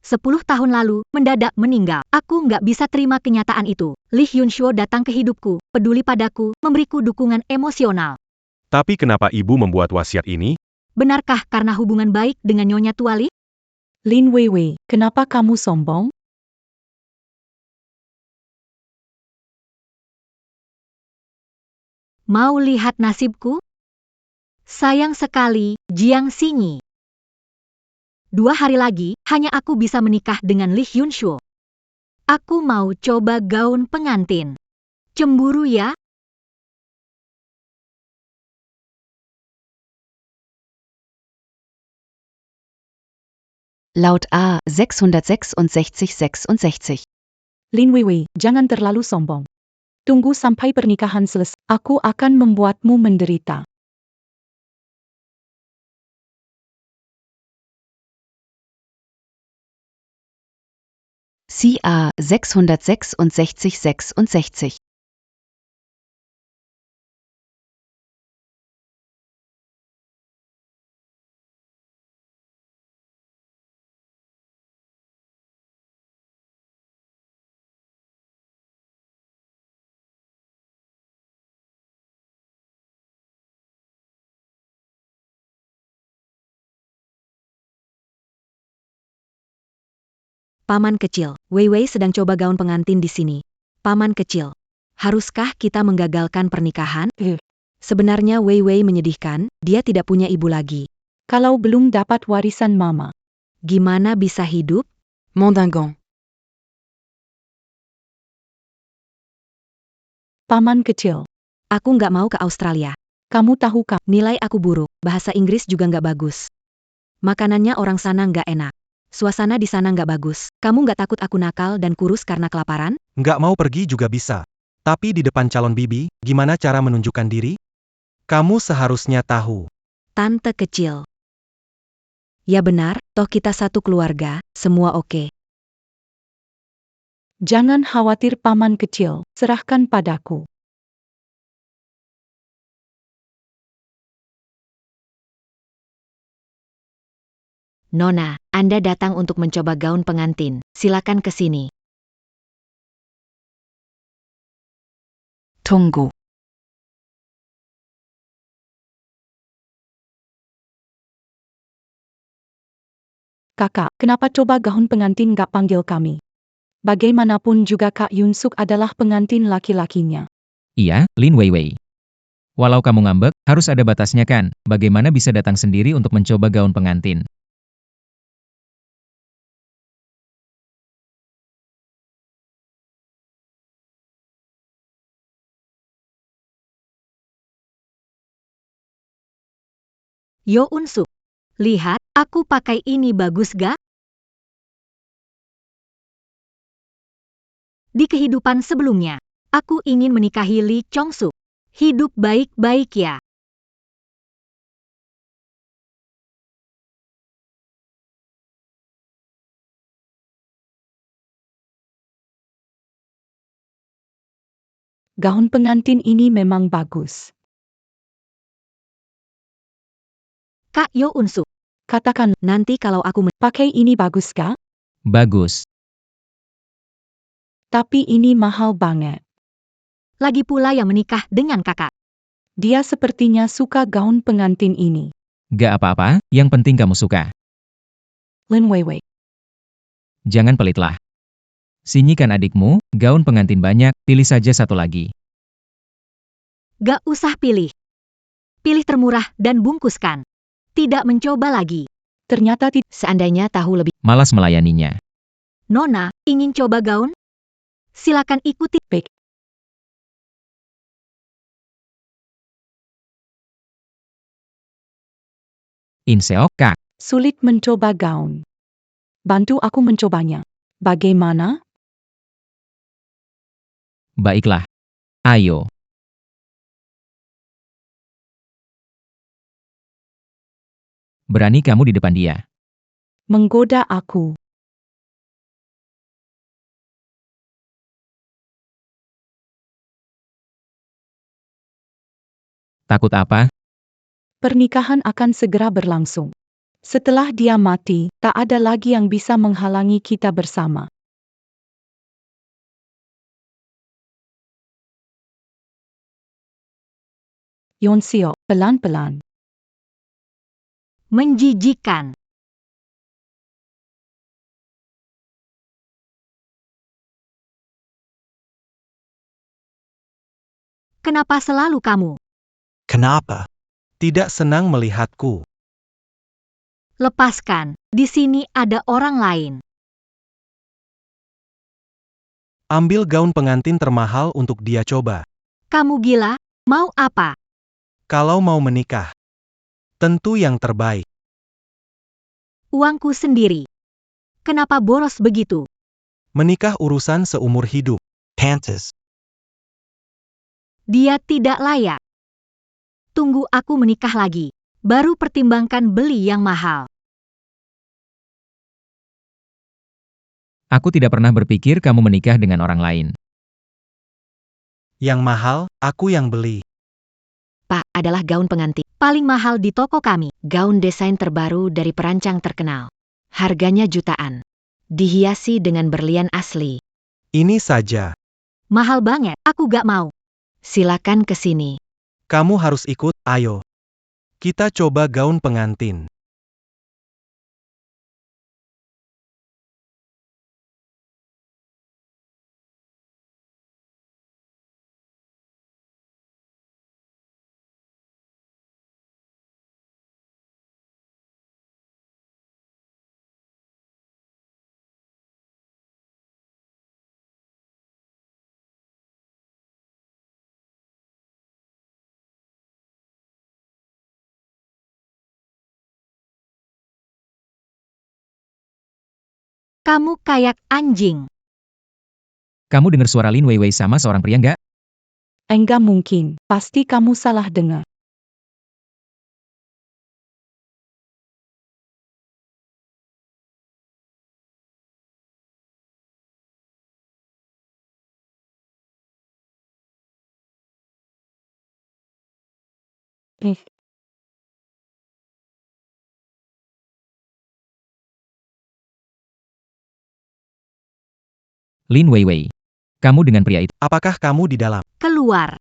Speaker 2: 10 tahun lalu, mendadak meninggal. Aku nggak bisa terima kenyataan itu. Li Yunshuo datang ke hidupku, peduli padaku, memberiku dukungan emosional.
Speaker 1: Tapi kenapa ibu membuat wasiat ini?
Speaker 2: Benarkah karena hubungan baik dengan Nyonya Tua Li?
Speaker 5: Lin Weiwei, kenapa kamu sombong?
Speaker 2: Mau lihat nasibku? Sayang sekali, Jiang Xingyi. 2 hari lagi, hanya aku bisa menikah dengan Li Yunshuo. Aku mau coba gaun pengantin. Cemburu ya?
Speaker 9: Laut A 666.
Speaker 5: Lin Weiwei, jangan terlalu sombong. Tunggu sampai pernikahan selesai. Aku akan membuatmu menderita.
Speaker 9: CA 666.
Speaker 2: Paman kecil, Wei Wei sedang coba gaun pengantin di sini. Paman kecil, haruskah kita menggagalkan pernikahan? Sebenarnya Wei Wei menyedihkan, dia tidak punya ibu lagi.
Speaker 5: Kalau belum dapat warisan mama,
Speaker 2: Gimana bisa hidup?
Speaker 9: Mandingan.
Speaker 5: paman kecil,
Speaker 2: Aku nggak mau ke Australia.
Speaker 5: kamu tahu kan?
Speaker 2: Nilai aku buruk, bahasa Inggris juga nggak bagus. Makanannya orang sana nggak enak. Suasana di sana nggak bagus. Kamu nggak takut aku nakal dan kurus karena kelaparan?
Speaker 3: Nggak mau pergi juga bisa. Tapi di depan calon bibi, gimana cara menunjukkan diri? Kamu seharusnya tahu.
Speaker 2: Tante kecil. Ya benar, toh kita satu keluarga, semua oke.
Speaker 5: Jangan khawatir paman kecil, serahkan padaku.
Speaker 2: Nona, Anda datang untuk mencoba gaun pengantin. Silakan ke sini.
Speaker 9: Tunggu.
Speaker 5: Kakak, kenapa coba gaun pengantin gak panggil kami? Bagaimanapun juga Kak Yunsuk adalah pengantin laki-lakinya.
Speaker 6: Iya, Lin Wei Wei. Walau kamu ngambek, harus ada batasnya kan? Bagaimana bisa datang sendiri untuk mencoba gaun pengantin?
Speaker 2: Yo Unsuk, lihat, aku pakai ini bagus gak? Di kehidupan sebelumnya, aku ingin menikahi Lee Chong-suk. Hidup baik-baik ya.
Speaker 5: Gaun pengantin ini memang bagus.
Speaker 2: Kak Yo Unsuk,
Speaker 5: Katakan,
Speaker 2: nanti kalau aku
Speaker 5: pakai ini bagus gak?
Speaker 6: Bagus.
Speaker 5: Tapi ini mahal banget.
Speaker 2: lagi pula yang menikah dengan kakak.
Speaker 5: Dia sepertinya suka gaun pengantin ini.
Speaker 6: Gak apa-apa, yang penting kamu suka.
Speaker 5: Lin Wei Wei.
Speaker 6: Jangan pelitlah. Sini kan adikmu, gaun pengantin banyak, pilih saja satu lagi.
Speaker 2: Gak usah pilih. Pilih termurah dan bungkuskan. Tidak mencoba lagi.
Speaker 5: Ternyata
Speaker 2: Seandainya tahu lebih.
Speaker 6: Malas melayaninya.
Speaker 2: Nona, ingin coba gaun? Silakan ikuti.
Speaker 5: Baik.
Speaker 6: Inseok, Kak.
Speaker 5: sulit mencoba gaun. Bantu aku mencobanya. Bagaimana?
Speaker 6: Baiklah. Ayo. Berani kamu di depan dia.
Speaker 5: Menggoda aku.
Speaker 6: Takut apa?
Speaker 5: Pernikahan akan segera berlangsung. Setelah dia mati, tak ada lagi yang bisa menghalangi kita bersama. Yonseo, pelan-pelan.
Speaker 2: Menjijikan. Kenapa selalu kamu?
Speaker 8: Kenapa?
Speaker 3: Tidak senang melihatku.
Speaker 2: Lepaskan, di sini ada orang lain.
Speaker 3: Ambil gaun pengantin termahal untuk dia coba.
Speaker 2: Kamu gila? Mau apa?
Speaker 3: Kalau mau menikah, tentu yang terbaik.
Speaker 2: Uangku sendiri. Kenapa boros begitu?
Speaker 3: Menikah urusan seumur hidup.
Speaker 8: Pantas.
Speaker 2: Dia tidak layak. Tunggu aku menikah lagi. Baru pertimbangkan beli yang mahal.
Speaker 6: Aku tidak pernah berpikir kamu menikah dengan orang lain.
Speaker 3: Yang mahal, aku yang beli.
Speaker 2: Pak, adalah gaun pengantin paling mahal di toko kami. Gaun desain terbaru dari perancang terkenal. Harganya jutaan. Dihiasi dengan berlian asli.
Speaker 3: Ini saja.
Speaker 2: Mahal banget, aku gak mau. Silakan ke sini.
Speaker 3: Kamu harus ikut, ayo. Kita coba gaun pengantin.
Speaker 2: Kamu kayak anjing.
Speaker 6: Kamu dengar suara Lin Weiwei sama seorang pria nggak?
Speaker 5: Enggak mungkin, pasti kamu salah dengar.
Speaker 6: Lin Weiwei. Kamu dengan pria itu.
Speaker 3: Apakah kamu di dalam?
Speaker 2: Keluar.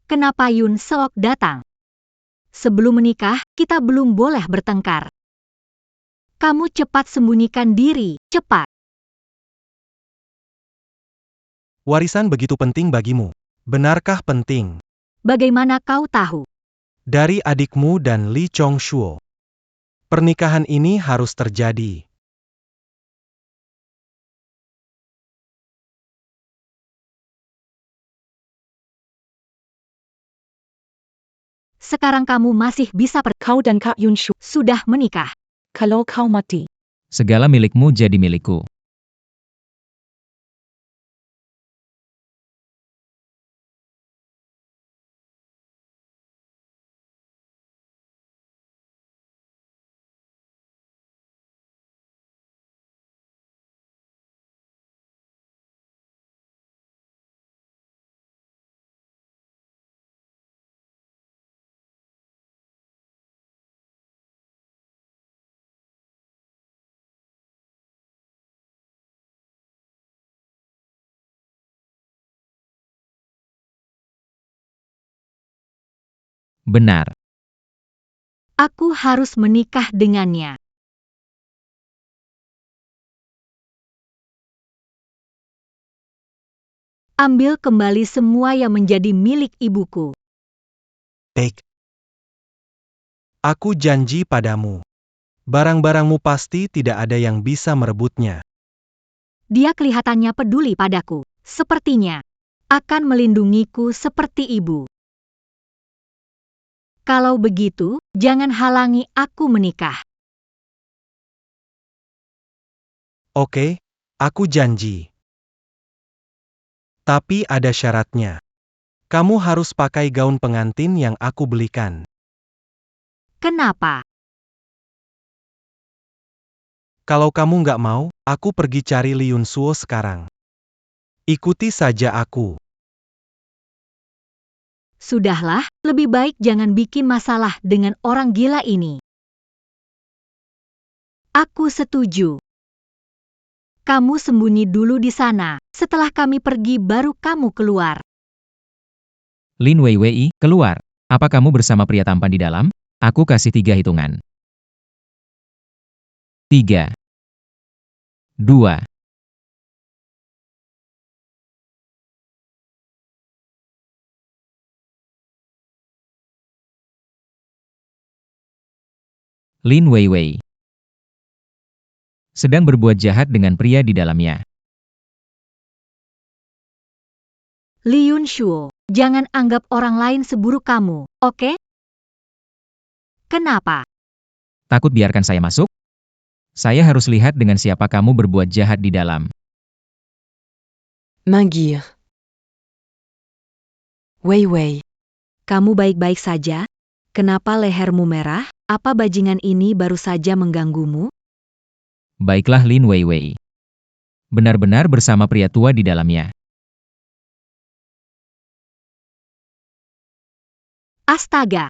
Speaker 2: Kenapa Yun Seok datang? Sebelum menikah, kita belum boleh bertengkar. Kamu cepat sembunyikan diri, cepat.
Speaker 3: Warisan begitu penting bagimu. Benarkah penting?
Speaker 2: Bagaimana kau tahu?
Speaker 3: Dari adikmu dan Lee Chong-shuo. Pernikahan ini harus terjadi.
Speaker 2: Sekarang kamu masih bisa
Speaker 5: Kau dan Kak Yun Shu,
Speaker 2: sudah menikah.
Speaker 5: kalau kau mati,
Speaker 6: Segala milikmu jadi milikku. Benar.
Speaker 2: Aku harus menikah dengannya. Ambil kembali semua yang menjadi milik ibuku.
Speaker 3: Baik. Aku janji padamu. Barang-barangmu pasti tidak ada yang bisa merebutnya.
Speaker 2: Dia kelihatannya peduli padaku. Sepertinya akan melindungiku seperti ibu. Kalau begitu, jangan halangi aku menikah.
Speaker 3: Oke, aku janji. Tapi ada syaratnya. Kamu harus pakai gaun pengantin yang aku belikan.
Speaker 2: Kenapa?
Speaker 3: Kalau kamu nggak mau, aku pergi cari Lee Yun Suo sekarang. Ikuti saja aku.
Speaker 2: Sudahlah, lebih baik jangan bikin masalah dengan orang gila ini. Aku setuju. Kamu sembunyi dulu di sana. Setelah kami pergi baru kamu keluar.
Speaker 6: Lin Weiwei, keluar. Apa kamu bersama pria tampan di dalam? Aku kasih 3 hitungan. 3, 2, Lin Weiwei sedang berbuat jahat dengan pria di dalamnya.
Speaker 2: Lee Yun Shuo, jangan anggap orang lain seburuk kamu, oke? Kenapa?
Speaker 6: Takut biarkan saya masuk? Saya harus lihat dengan siapa kamu berbuat jahat di dalam.
Speaker 9: Mingir. Weiwei.
Speaker 2: Kamu baik-baik saja? Kenapa lehermu merah? Apa bajingan ini baru saja mengganggumu?
Speaker 6: Baiklah Lin Weiwei. benar-benar bersama pria tua di dalamnya.
Speaker 2: Astaga!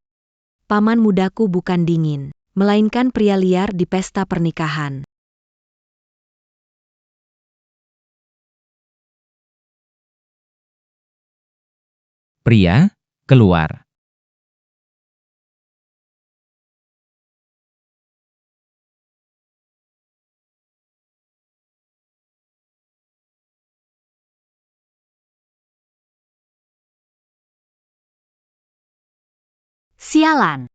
Speaker 2: Paman mudaku bukan dingin, melainkan pria liar di pesta pernikahan.
Speaker 6: Pria, keluar.
Speaker 2: Sialan!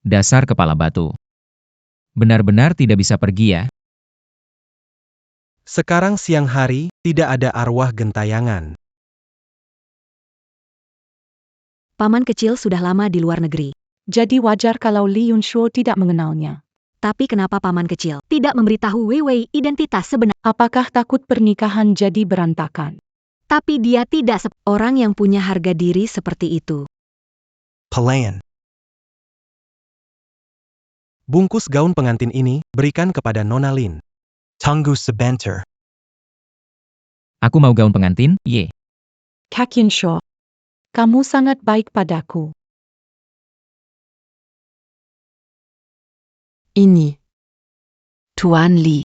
Speaker 6: Dasar kepala batu. Benar-benar tidak bisa pergi ya.
Speaker 3: Sekarang siang hari, tidak ada arwah gentayangan.
Speaker 2: Paman kecil sudah lama di luar negeri.
Speaker 5: Jadi wajar kalau Li Yunshuo tidak mengenalnya.
Speaker 2: Tapi kenapa paman kecil tidak memberitahu Wei Wei identitas sebenar?
Speaker 5: Apakah takut pernikahan jadi berantakan?
Speaker 2: Tapi dia tidak orang yang punya harga diri seperti itu.
Speaker 8: Pelayan.
Speaker 3: Bungkus gaun pengantin ini, berikan kepada Nona Lin.
Speaker 8: Tunggu sebentar.
Speaker 6: Aku mau gaun pengantin, ye.
Speaker 5: Kak Yunshuo, kamu sangat baik padaku.
Speaker 9: Ini. Tuan Li.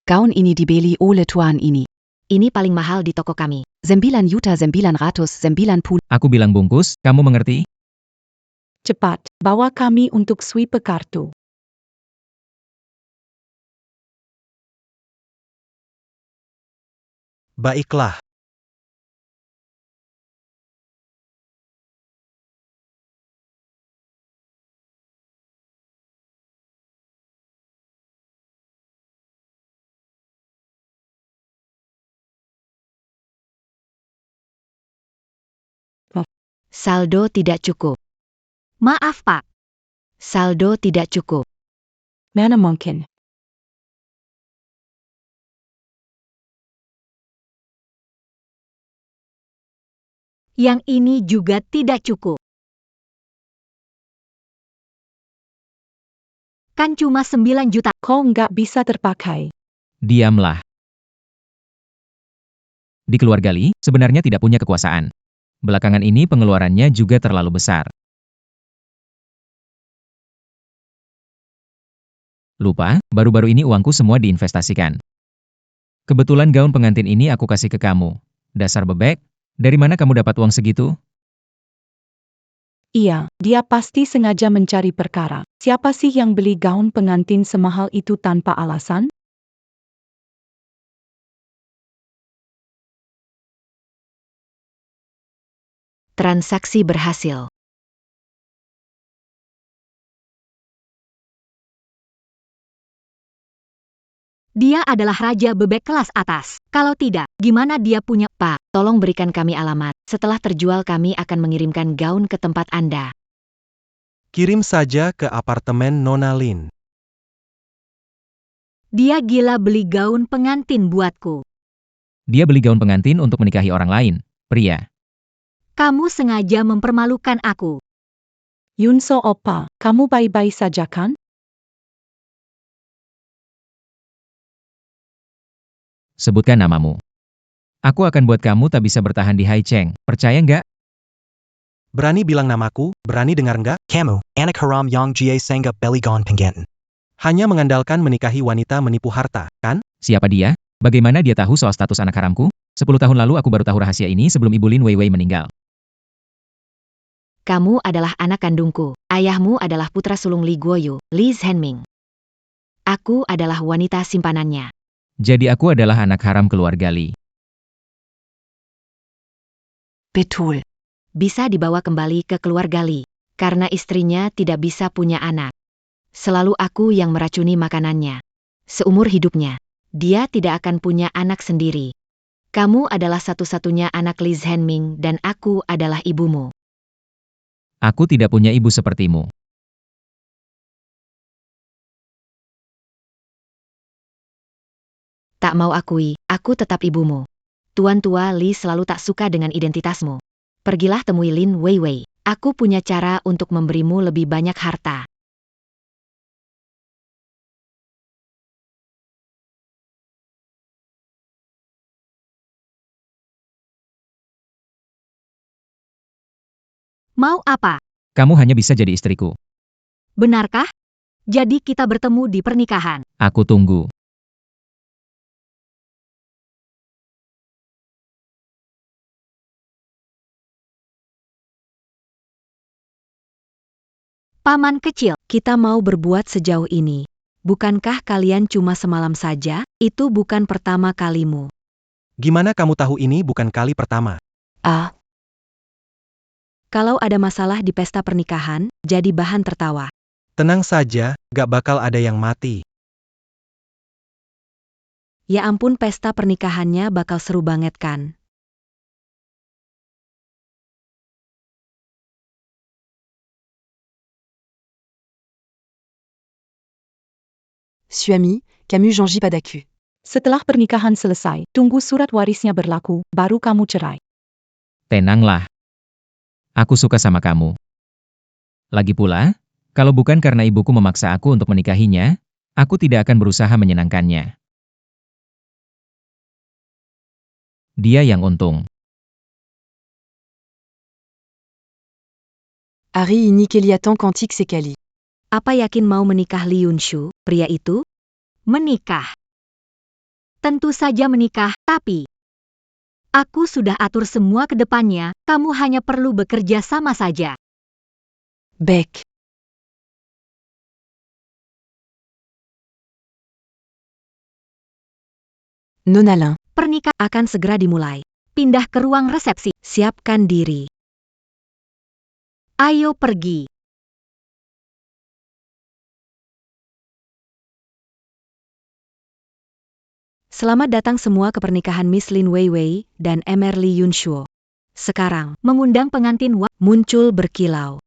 Speaker 9: Gaun ini dibeli oleh Tuan ini.
Speaker 2: Ini paling mahal di toko kami.
Speaker 9: 9.990.
Speaker 6: Aku bilang bungkus, kamu mengerti?
Speaker 5: Cepat, bawa kami untuk sweep kartu.
Speaker 3: Baiklah.
Speaker 2: Saldo tidak cukup. Maaf Pak. Saldo tidak cukup.
Speaker 5: Mana mungkin.
Speaker 2: Yang ini juga tidak cukup. Kan cuma 9 juta.
Speaker 5: Kau nggak bisa terpakai.
Speaker 6: Diamlah. Di keluarga Li, sebenarnya tidak punya kekuasaan. Belakangan ini pengeluarannya juga terlalu besar. Lupa, baru-baru ini uangku semua diinvestasikan. Kebetulan gaun pengantin ini aku kasih ke kamu. Dasar bebek, dari mana kamu dapat uang segitu?
Speaker 5: Iya, dia pasti sengaja mencari perkara. Siapa sih yang beli gaun pengantin semahal itu tanpa alasan?
Speaker 2: Transaksi berhasil. Dia adalah raja bebek kelas atas. Kalau tidak, gimana dia punya? Pak, tolong berikan kami alamat. Setelah terjual kami akan mengirimkan gaun ke tempat Anda.
Speaker 3: Kirim saja ke apartemen Nona Lin.
Speaker 2: Dia gila beli gaun pengantin buatku.
Speaker 6: Dia beli gaun pengantin untuk menikahi orang lain, pria.
Speaker 2: Kamu sengaja mempermalukan aku.
Speaker 5: Yunso Opa, kamu baik-baik saja kan?
Speaker 6: Sebutkan namamu. Aku akan buat kamu tak bisa bertahan di Haicheng, percaya nggak?
Speaker 3: Berani bilang namaku, berani dengar nggak?
Speaker 8: Kamu, anak haram yang jie sanggap beli gaun pengantin.
Speaker 3: Hanya mengandalkan menikahi wanita menipu harta, kan?
Speaker 6: Siapa dia? Bagaimana dia tahu soal status anak haramku? 10 tahun lalu aku baru tahu rahasia ini sebelum Ibu Lin Wei Wei meninggal.
Speaker 2: Kamu adalah anak kandungku. Ayahmu adalah putra sulung Li Guoyu, Li Zhenming. Aku adalah wanita simpanannya.
Speaker 6: Jadi aku adalah anak haram keluarga Li.
Speaker 9: Betul.
Speaker 2: Bisa dibawa kembali ke keluarga Li. Karena istrinya tidak bisa punya anak. Selalu aku yang meracuni makanannya. Seumur hidupnya, dia tidak akan punya anak sendiri. Kamu adalah satu-satunya anak Li Zhenming dan aku adalah ibumu.
Speaker 6: Aku tidak punya ibu sepertimu.
Speaker 2: Tak mau akui, aku tetap ibumu. Tuan tua Li selalu tak suka dengan identitasmu. Pergilah temui Lin Wei Wei. Aku punya cara untuk memberimu lebih banyak harta. Mau apa?
Speaker 6: Kamu hanya bisa jadi istriku.
Speaker 2: Benarkah? Jadi kita bertemu di pernikahan.
Speaker 6: Aku tunggu.
Speaker 2: Paman kecil,
Speaker 9: Kita mau berbuat sejauh ini. Bukankah kalian cuma semalam saja? Itu bukan pertama kalimu.
Speaker 3: Gimana kamu tahu ini bukan kali pertama?
Speaker 9: Ah. Kalau ada masalah di pesta pernikahan, jadi bahan tertawa.
Speaker 3: Tenang saja, gak bakal ada yang mati.
Speaker 9: Ya ampun, pesta pernikahannya bakal seru banget kan?
Speaker 10: Suami, Camus Jean-J Padaku.
Speaker 5: Setelah pernikahan selesai, tunggu surat warisnya berlaku, baru kamu cerai.
Speaker 6: Tenanglah. Aku suka sama kamu. Lagi pula, kalau bukan karena ibuku memaksa aku untuk menikahinya, aku tidak akan berusaha menyenangkannya. Dia yang untung.
Speaker 10: Harry ini Keliatan Quantique Sekali.
Speaker 9: Apa yakin mau menikah Lee Yunshu, pria itu?
Speaker 2: menikah. Tentu saja menikah, tapi aku sudah atur semua ke depannya, kamu hanya perlu bekerja sama saja.
Speaker 10: Beck. Non-Alain.
Speaker 2: Pernikahan
Speaker 9: Akan segera dimulai.
Speaker 2: pindah ke ruang resepsi.
Speaker 9: Siapkan diri.
Speaker 2: Ayo pergi.
Speaker 9: Selamat datang semua ke pernikahan Miss Lin Weiwei dan Emer Lee Yunshuo. Sekarang,
Speaker 2: Mengundang pengantin
Speaker 9: muncul berkilau.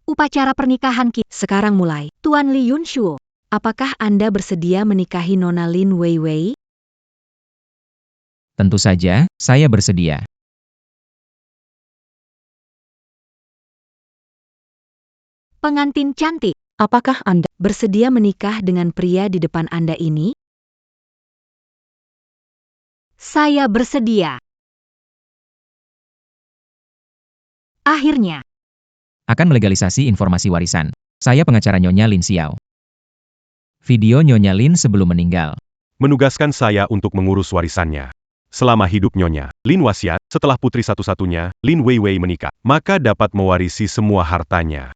Speaker 2: upacara pernikahan kita.
Speaker 9: Sekarang mulai.
Speaker 2: Tuan Lee Yunshuo,
Speaker 9: Apakah Anda bersedia menikahi Nona Lin Weiwei?
Speaker 6: Tentu saja, saya bersedia.
Speaker 2: pengantin cantik.
Speaker 5: Apakah Anda
Speaker 9: Bersedia menikah dengan pria di depan Anda ini?
Speaker 2: Saya bersedia. Akhirnya,
Speaker 6: Akan melegalisasi informasi warisan. Saya pengacara Nyonya Lin Xiao. Video Nyonya Lin sebelum meninggal.
Speaker 7: Menugaskan saya untuk mengurus warisannya. Selama hidup Nyonya, Lin wasiat, setelah putri satu-satunya, Lin Weiwei menikah, maka dapat mewarisi semua hartanya.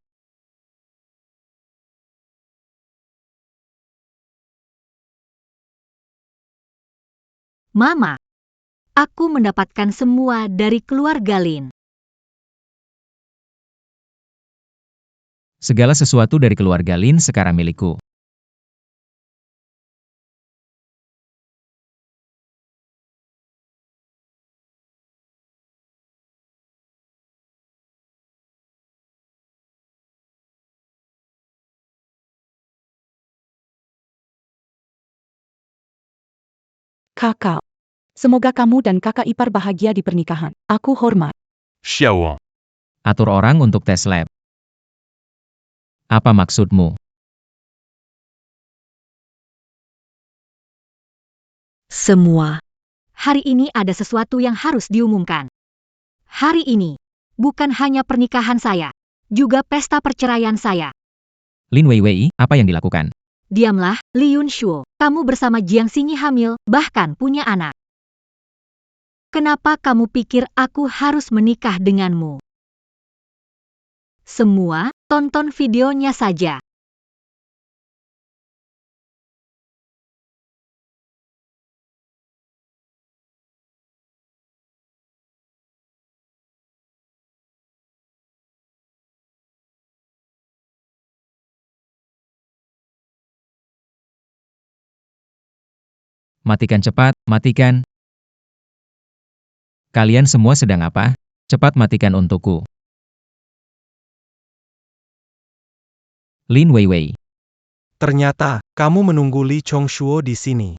Speaker 2: Mama, aku mendapatkan semua dari keluarga Lin.
Speaker 6: Segala sesuatu dari keluarga Lin sekarang milikku.
Speaker 5: kakak? Semoga kamu dan kakak ipar bahagia di pernikahan. Aku hormat.
Speaker 7: Xiaoan.
Speaker 6: Atur orang untuk tes lab. Apa maksudmu?
Speaker 9: Semua.
Speaker 2: Hari ini ada sesuatu yang harus diumumkan. Hari ini, bukan hanya pernikahan saya, juga pesta perceraian saya.
Speaker 6: Lin Weiwei, apa yang dilakukan?
Speaker 2: Diamlah, Lee Yunshuo, kamu bersama Jiang Xingyi hamil, bahkan punya anak. Kenapa kamu pikir aku harus menikah denganmu? Semua, tonton videonya saja.
Speaker 6: Matikan cepat, matikan. Kalian semua sedang apa? Cepat matikan untukku. Lin Weiwei.
Speaker 3: Ternyata, kamu menunggu Li Chongshuo di sini.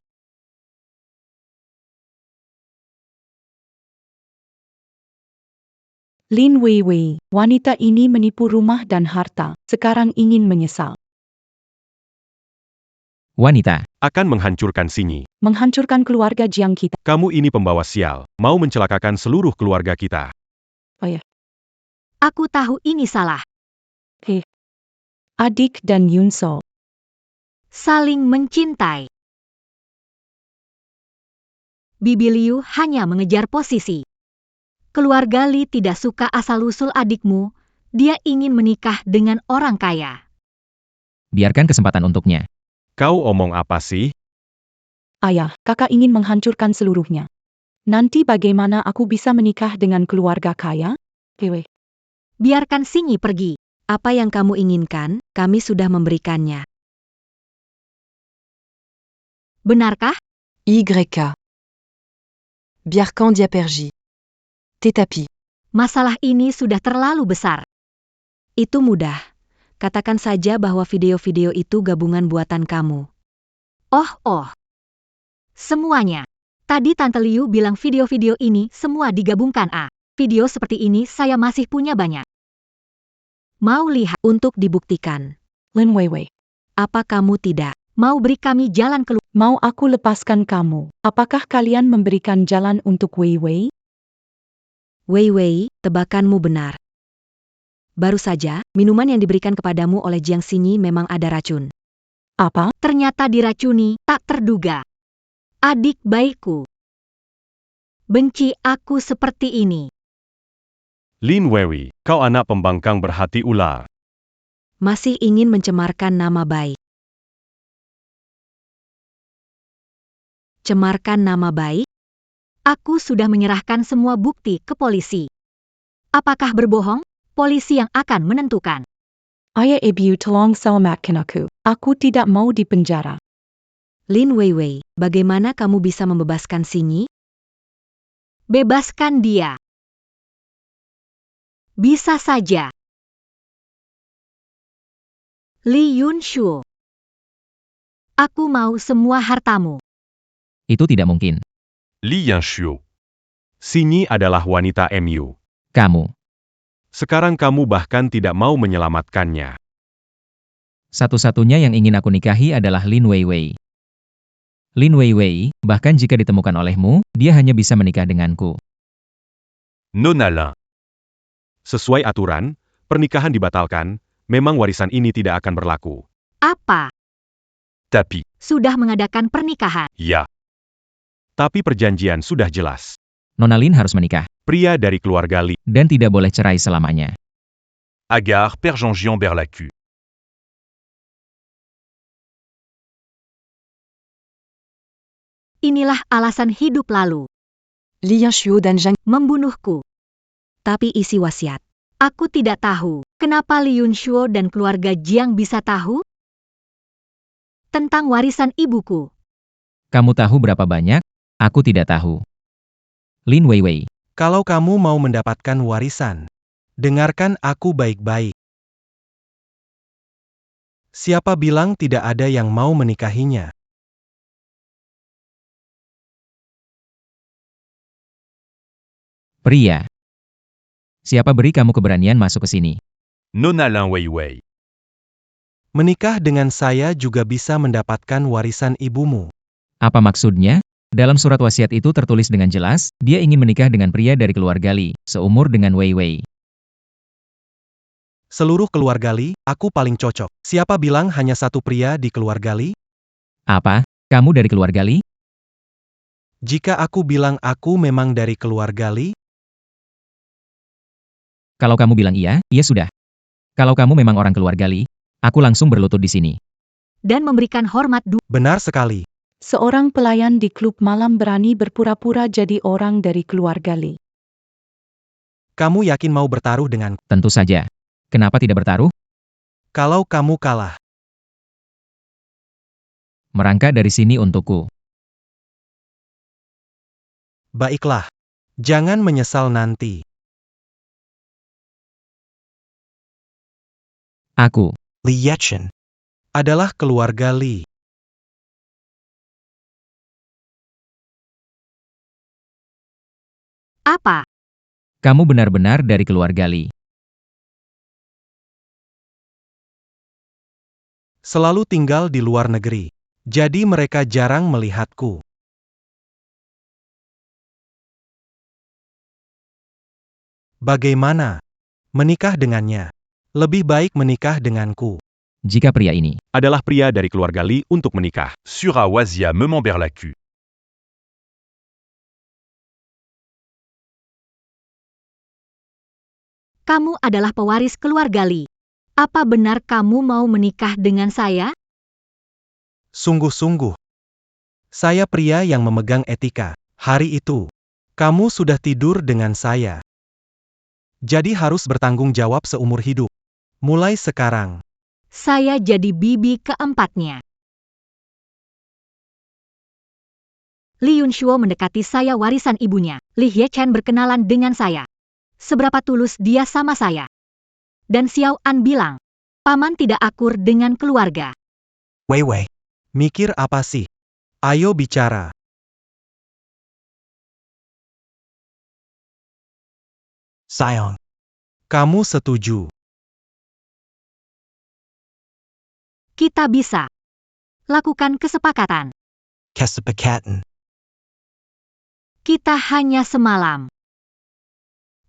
Speaker 5: Lin Weiwei, wanita ini menipu rumah dan harta, sekarang ingin menyesal.
Speaker 6: Wanita.
Speaker 7: Akan menghancurkan Sinyi.
Speaker 5: Menghancurkan keluarga Jiang kita.
Speaker 7: Kamu ini pembawa sial, mau mencelakakan seluruh keluarga kita.
Speaker 2: Aku tahu ini salah.
Speaker 5: Adik dan Yunso.
Speaker 2: Saling mencintai. Bibi Liu hanya mengejar posisi. Keluarga Li tidak suka asal-usul adikmu, dia ingin menikah dengan orang kaya.
Speaker 6: Biarkan kesempatan untuknya.
Speaker 7: Kau omong apa sih?
Speaker 5: Ayah, kakak ingin menghancurkan seluruhnya. Nanti bagaimana aku bisa menikah dengan keluarga kaya?
Speaker 2: Biarkan Sinyi pergi.
Speaker 9: Apa yang kamu inginkan, kami sudah memberikannya.
Speaker 2: Benarkah?
Speaker 10: YK. Birkan Diapergi. Tetapi.
Speaker 2: Masalah ini sudah terlalu besar.
Speaker 9: Itu mudah. Katakan saja bahwa video-video itu gabungan buatan kamu.
Speaker 2: Oh. Semuanya. Tadi Tante Liu bilang video-video ini semua digabungkan. Video seperti ini saya masih punya banyak. Mau lihat
Speaker 9: Untuk dibuktikan.
Speaker 5: Lin Weiwei,
Speaker 9: Apa kamu tidak?
Speaker 2: mau beri kami jalan keluar?
Speaker 5: mau aku lepaskan kamu? Apakah kalian memberikan jalan untuk Weiwei?
Speaker 9: Weiwei, tebakanmu benar. Baru saja, minuman yang diberikan kepadamu oleh Jiang Xinyi memang ada racun.
Speaker 5: Apa?
Speaker 2: Ternyata diracuni, tak terduga. Adik baikku. Benci aku seperti ini.
Speaker 7: Lin Weiwei, kau anak pembangkang berhati ular.
Speaker 9: Masih ingin mencemarkan nama baik. Cemarkan nama baik?
Speaker 2: Aku sudah menyerahkan semua bukti ke polisi. Apakah berbohong? Polisi yang akan menentukan.
Speaker 5: Ayah ibu tolong selamatkan aku. Aku tidak mau dipenjara.
Speaker 9: Lin Weiwei, bagaimana kamu bisa membebaskan Xinyi?
Speaker 2: Bebaskan dia. Bisa saja. Li Yunshuo. Aku mau semua hartamu.
Speaker 6: Itu tidak mungkin.
Speaker 7: Li Yanshuo. Sinyi adalah wanita MU.
Speaker 6: Kamu.
Speaker 7: Sekarang kamu bahkan tidak mau menyelamatkannya.
Speaker 6: Satu-satunya yang ingin aku nikahi adalah Lin Weiwei. Lin Weiwei, bahkan jika ditemukan olehmu, dia hanya bisa menikah denganku.
Speaker 7: Nona Lin. Sesuai aturan, pernikahan dibatalkan, memang warisan ini tidak akan berlaku.
Speaker 2: Apa?
Speaker 7: Tapi,
Speaker 2: Sudah mengadakan pernikahan.
Speaker 7: ya. Tapi perjanjian sudah jelas.
Speaker 6: Nona Lin harus menikah,
Speaker 7: Pria dari keluarga Li.
Speaker 6: dan tidak boleh cerai selamanya.
Speaker 7: Agar Père Jean Berlacu.
Speaker 2: Inilah alasan hidup lalu.
Speaker 10: Li Yanshuo dan Zhang.
Speaker 2: Membunuhku.
Speaker 9: Tapi isi wasiat.
Speaker 2: Aku tidak tahu, kenapa Li Yunshuo dan keluarga Jiang bisa tahu? Tentang warisan ibuku.
Speaker 6: Kamu tahu berapa banyak? Aku tidak tahu. Lin Weiwei.
Speaker 3: Kalau kamu mau mendapatkan warisan, dengarkan aku baik-baik. Siapa bilang tidak ada yang mau menikahinya?
Speaker 6: Pria. Siapa beri kamu keberanian masuk ke sini?
Speaker 7: Nona Lin Weiwei.
Speaker 3: Menikah dengan saya juga bisa mendapatkan warisan ibumu.
Speaker 6: Apa maksudnya? Dalam surat wasiat itu tertulis dengan jelas, dia ingin menikah dengan pria dari keluarga Li, seumur dengan Weiwei.
Speaker 3: Seluruh keluarga Li, aku paling cocok. Siapa bilang hanya satu pria di keluarga Li?
Speaker 6: Apa? Kamu dari keluarga Li?
Speaker 3: Jika aku bilang aku memang dari keluarga Li,
Speaker 6: Kalau kamu bilang iya, ya sudah. Kalau kamu memang orang keluarga Li, aku langsung berlutut di sini.
Speaker 2: Dan memberikan hormat
Speaker 3: benar sekali.
Speaker 5: Seorang pelayan di klub malam berani berpura-pura jadi orang dari keluarga Li.
Speaker 3: Kamu yakin mau bertaruh dengan?
Speaker 6: Tentu saja. Kenapa tidak bertaruh?
Speaker 3: Kalau kamu kalah,
Speaker 6: Merangkak dari sini untukku.
Speaker 3: baiklah. Jangan menyesal nanti.
Speaker 6: Aku
Speaker 8: Li Yechen.
Speaker 3: adalah keluarga Li.
Speaker 2: Apa?
Speaker 6: Kamu benar-benar dari keluarga Li.
Speaker 3: Selalu tinggal di luar negeri. Jadi mereka jarang melihatku. Bagaimana? Menikah dengannya. Lebih baik menikah denganku.
Speaker 6: Jika pria ini
Speaker 7: Adalah pria dari keluarga Li untuk menikah.
Speaker 11: Sura Wazia Mememberlacu.
Speaker 2: Kamu adalah pewaris keluarga Li. Apa benar kamu mau menikah dengan saya?
Speaker 3: Sungguh-sungguh. Saya pria yang memegang etika. Hari itu, kamu sudah tidur dengan saya. Jadi harus bertanggung jawab seumur hidup. Mulai sekarang,
Speaker 2: Saya jadi bibi keempatnya. Li Yunshuo mendekati saya warisan ibunya. Li Yechen berkenalan dengan saya. Seberapa tulus dia sama saya. Dan Xiao An bilang, paman tidak akur dengan keluarga.
Speaker 8: Wei Wei.
Speaker 3: mikir apa sih? Ayo bicara.
Speaker 8: Sayong.
Speaker 3: Kamu setuju?
Speaker 2: Kita bisa lakukan kesepakatan.
Speaker 8: Kesepakatan.
Speaker 2: Kita hanya semalam.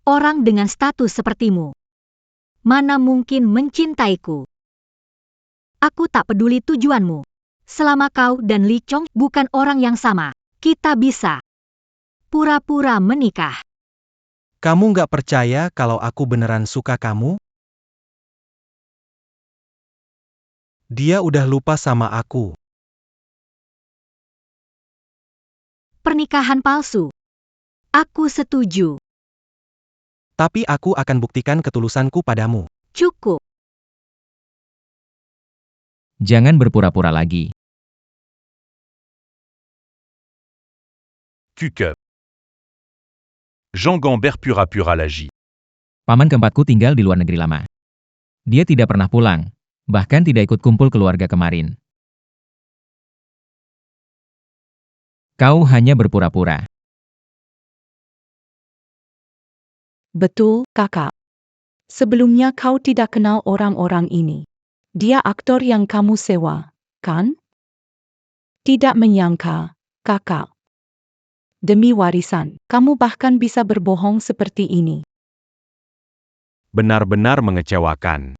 Speaker 2: Orang dengan status sepertimu, mana mungkin mencintaiku? Aku tak peduli tujuanmu. Selama kau dan Li Chong bukan orang yang sama, kita bisa pura-pura menikah.
Speaker 3: Kamu nggak percaya kalau aku beneran suka kamu? Dia udah lupa sama aku.
Speaker 2: Pernikahan palsu. Aku setuju.
Speaker 3: Tapi aku akan buktikan ketulusanku padamu.
Speaker 2: Cukup.
Speaker 6: jangan berpura-pura lagi.
Speaker 11: Cuque. Jean Gambert pura-pura l'agit.
Speaker 6: Paman keempatku tinggal di luar negeri lama. Dia tidak pernah pulang, bahkan tidak ikut kumpul keluarga kemarin. Kau hanya berpura-pura.
Speaker 5: Betul, kakak. Sebelumnya kau tidak kenal orang-orang ini. Dia aktor yang kamu sewa, kan? Tidak menyangka, kakak. Demi warisan, kamu bahkan bisa berbohong seperti ini.
Speaker 7: Benar-benar mengecewakan.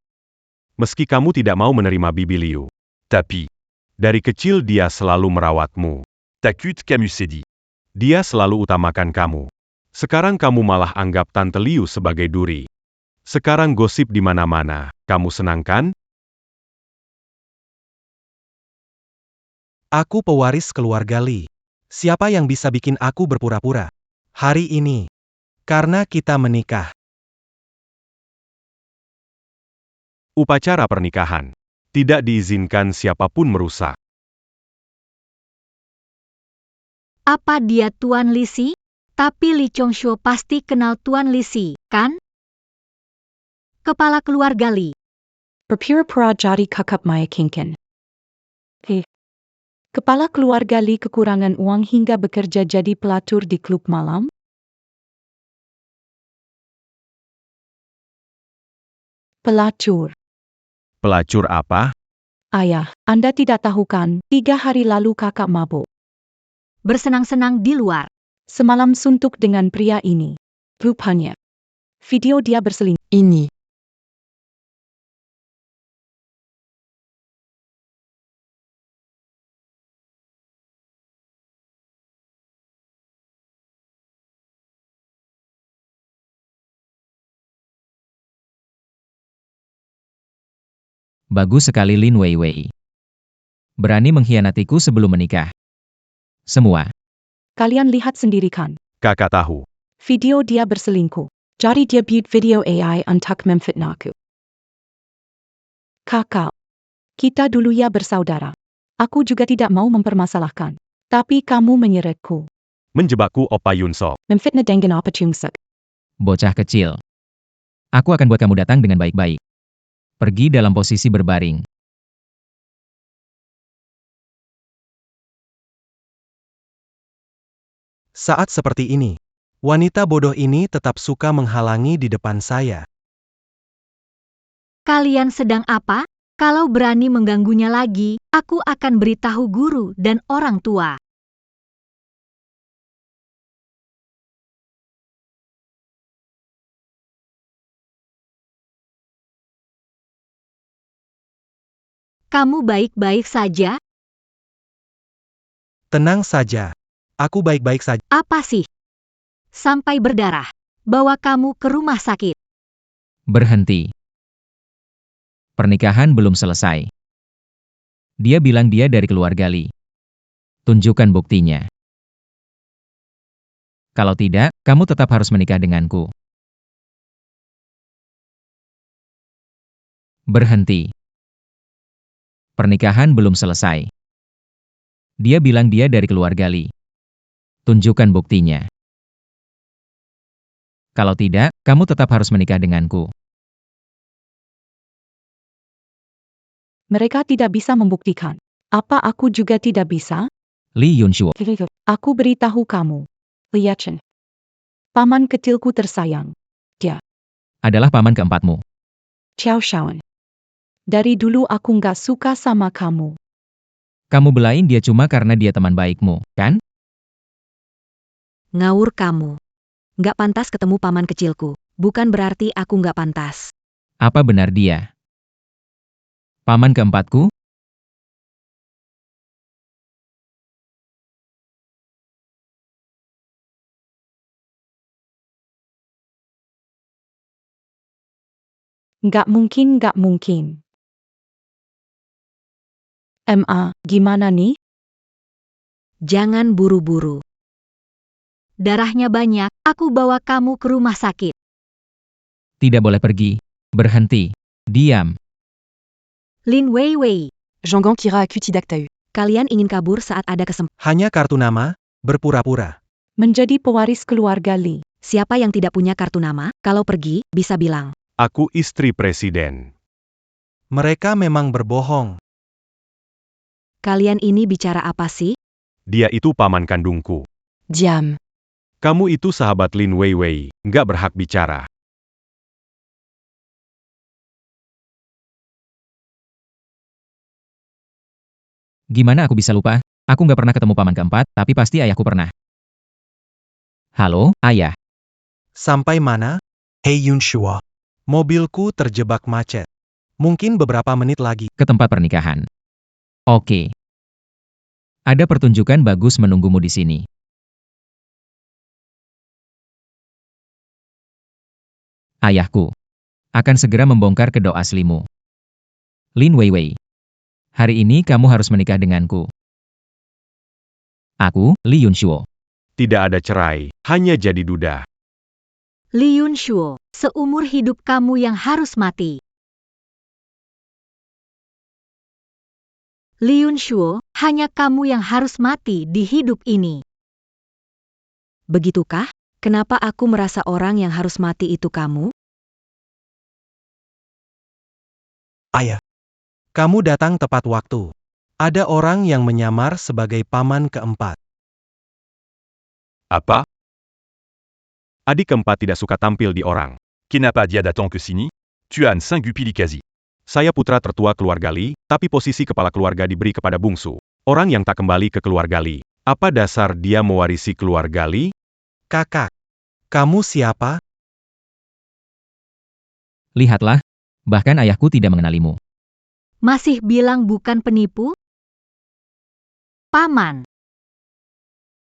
Speaker 7: Meski kamu tidak mau menerima Bibi Liu,
Speaker 11: Tapi.
Speaker 7: dari kecil dia selalu merawatmu.
Speaker 11: Takut Camus s'est dit.
Speaker 7: Dia selalu utamakan kamu. Sekarang kamu malah anggap Tante Liu sebagai duri. Sekarang gosip di mana-mana. Kamu senang kan?
Speaker 3: Aku pewaris keluarga Li. Siapa yang bisa bikin aku berpura-pura? Hari ini. Karena kita menikah.
Speaker 7: Upacara pernikahan. Tidak diizinkan siapapun merusak.
Speaker 2: Apa dia Tuan Lisi? Tapi Li Chongshuo pasti kenal Tuan Lisi, kan? Kepala keluarga Li.
Speaker 5: Berpura-pura jadi kakak meyakinkan. Kepala keluarga Li kekurangan uang hingga bekerja jadi pelacur di klub malam? Pelacur.
Speaker 7: Pelacur apa?
Speaker 5: Ayah, Anda tidak tahu kan, 3 hari lalu kakak mabuk.
Speaker 2: Bersenang-senang di luar.
Speaker 5: Semalam suntuk dengan pria ini. Rupanya. Video dia berselingkuh.
Speaker 10: Ini.
Speaker 6: Bagus sekali Lin Weiwei. Berani mengkhianatiku sebelum menikah. Semua.
Speaker 5: Kalian lihat sendiri kan.
Speaker 7: Kakak tahu.
Speaker 5: Video dia berselingkuh. Jadi dia buat video AI untuk memfitnahku. Kakak. Kita dulu ya bersaudara. Aku juga tidak mau mempermasalahkan. Tapi kamu menyeretku.
Speaker 7: Menjebakku Opa Yunsok.
Speaker 5: Memfitnah dengan apa cungsek.
Speaker 6: Bocah kecil. Aku akan buat kamu datang dengan baik-baik. Pergi dalam posisi berbaring.
Speaker 3: Saat seperti ini, wanita bodoh ini tetap suka menghalangi di depan saya.
Speaker 2: Kalian sedang apa? Kalau berani mengganggunya lagi, aku akan beritahu guru dan orang tua. Kamu baik-baik saja?
Speaker 3: Tenang saja. Aku baik-baik saja.
Speaker 2: Apa sih? Sampai berdarah. Bawa kamu ke rumah sakit.
Speaker 6: Berhenti. Pernikahan belum selesai. Dia bilang dia dari keluarga Li. Tunjukkan buktinya. Kalau tidak, kamu tetap harus menikah denganku. Berhenti. Pernikahan belum selesai. Dia bilang dia dari keluarga Li. Tunjukkan buktinya. Kalau tidak, kamu tetap harus menikah denganku.
Speaker 5: Mereka tidak bisa membuktikan. Apa aku juga tidak bisa?
Speaker 6: Li Yunshuo.
Speaker 5: Aku beritahu kamu. Lihat Chen. Paman kecilku tersayang.
Speaker 6: Adalah paman keempatmu.
Speaker 5: Xiao Shaon. Dari dulu aku nggak suka sama kamu.
Speaker 6: Kamu belain dia cuma karena dia teman baikmu, kan?
Speaker 9: Ngawur kamu. Nggak pantas ketemu paman kecilku. Bukan berarti aku nggak pantas.
Speaker 6: Apa benar dia? Paman keempatku?
Speaker 5: Nggak mungkin. Gimana nih?
Speaker 9: Jangan buru-buru.
Speaker 2: Darahnya banyak, aku bawa kamu ke rumah sakit.
Speaker 6: Tidak boleh pergi. Berhenti. Diam.
Speaker 2: Lin Weiwei.
Speaker 10: Jean Gang Kira Cutidactau.
Speaker 9: Kalian ingin kabur saat ada kesempatan.
Speaker 3: Hanya kartu nama, berpura-pura.
Speaker 5: Menjadi pewaris keluarga Li.
Speaker 9: Siapa yang tidak punya kartu nama, kalau pergi, bisa bilang.
Speaker 7: Aku istri presiden.
Speaker 3: Mereka memang berbohong.
Speaker 9: Kalian ini bicara apa sih?
Speaker 7: Dia itu paman kandungku.
Speaker 10: Diam.
Speaker 7: Kamu itu sahabat Lin Weiwei, nggak berhak bicara.
Speaker 6: Gimana aku bisa lupa? Aku nggak pernah ketemu paman keempat, tapi pasti ayahku pernah. Halo, ayah.
Speaker 3: Sampai mana?
Speaker 8: Hey Yunshuo.
Speaker 3: Mobilku terjebak macet. Mungkin beberapa menit lagi.
Speaker 6: Ke tempat pernikahan. Oke. Ada pertunjukan bagus menunggumu di sini. Ayahku akan segera membongkar kedok aslimu. Lin Weiwei. Hari ini kamu harus menikah denganku. Aku, Li Yunshuo.
Speaker 7: Tidak ada cerai, hanya jadi duda.
Speaker 2: Li Yunshuo, seumur hidup kamu yang harus mati. Li Yunshuo, hanya kamu yang harus mati di hidup ini.
Speaker 9: Begitukah? Kenapa aku merasa orang yang harus mati itu kamu?
Speaker 8: Ayah.
Speaker 3: Kamu datang tepat waktu. Ada orang yang menyamar sebagai paman keempat.
Speaker 7: Apa? Adik keempat tidak suka tampil di orang.
Speaker 11: Kenapa dia datang ke sini? Tuan Singupilikazi.
Speaker 7: Saya putra tertua keluarga Li, tapi posisi kepala keluarga diberi kepada bungsu. Orang yang tak kembali ke keluarga Li. Apa dasar dia mewarisi keluarga Li?
Speaker 3: Kakak, kamu siapa?
Speaker 6: Lihatlah, bahkan ayahku tidak mengenalimu.
Speaker 2: Masih bilang bukan penipu? Paman.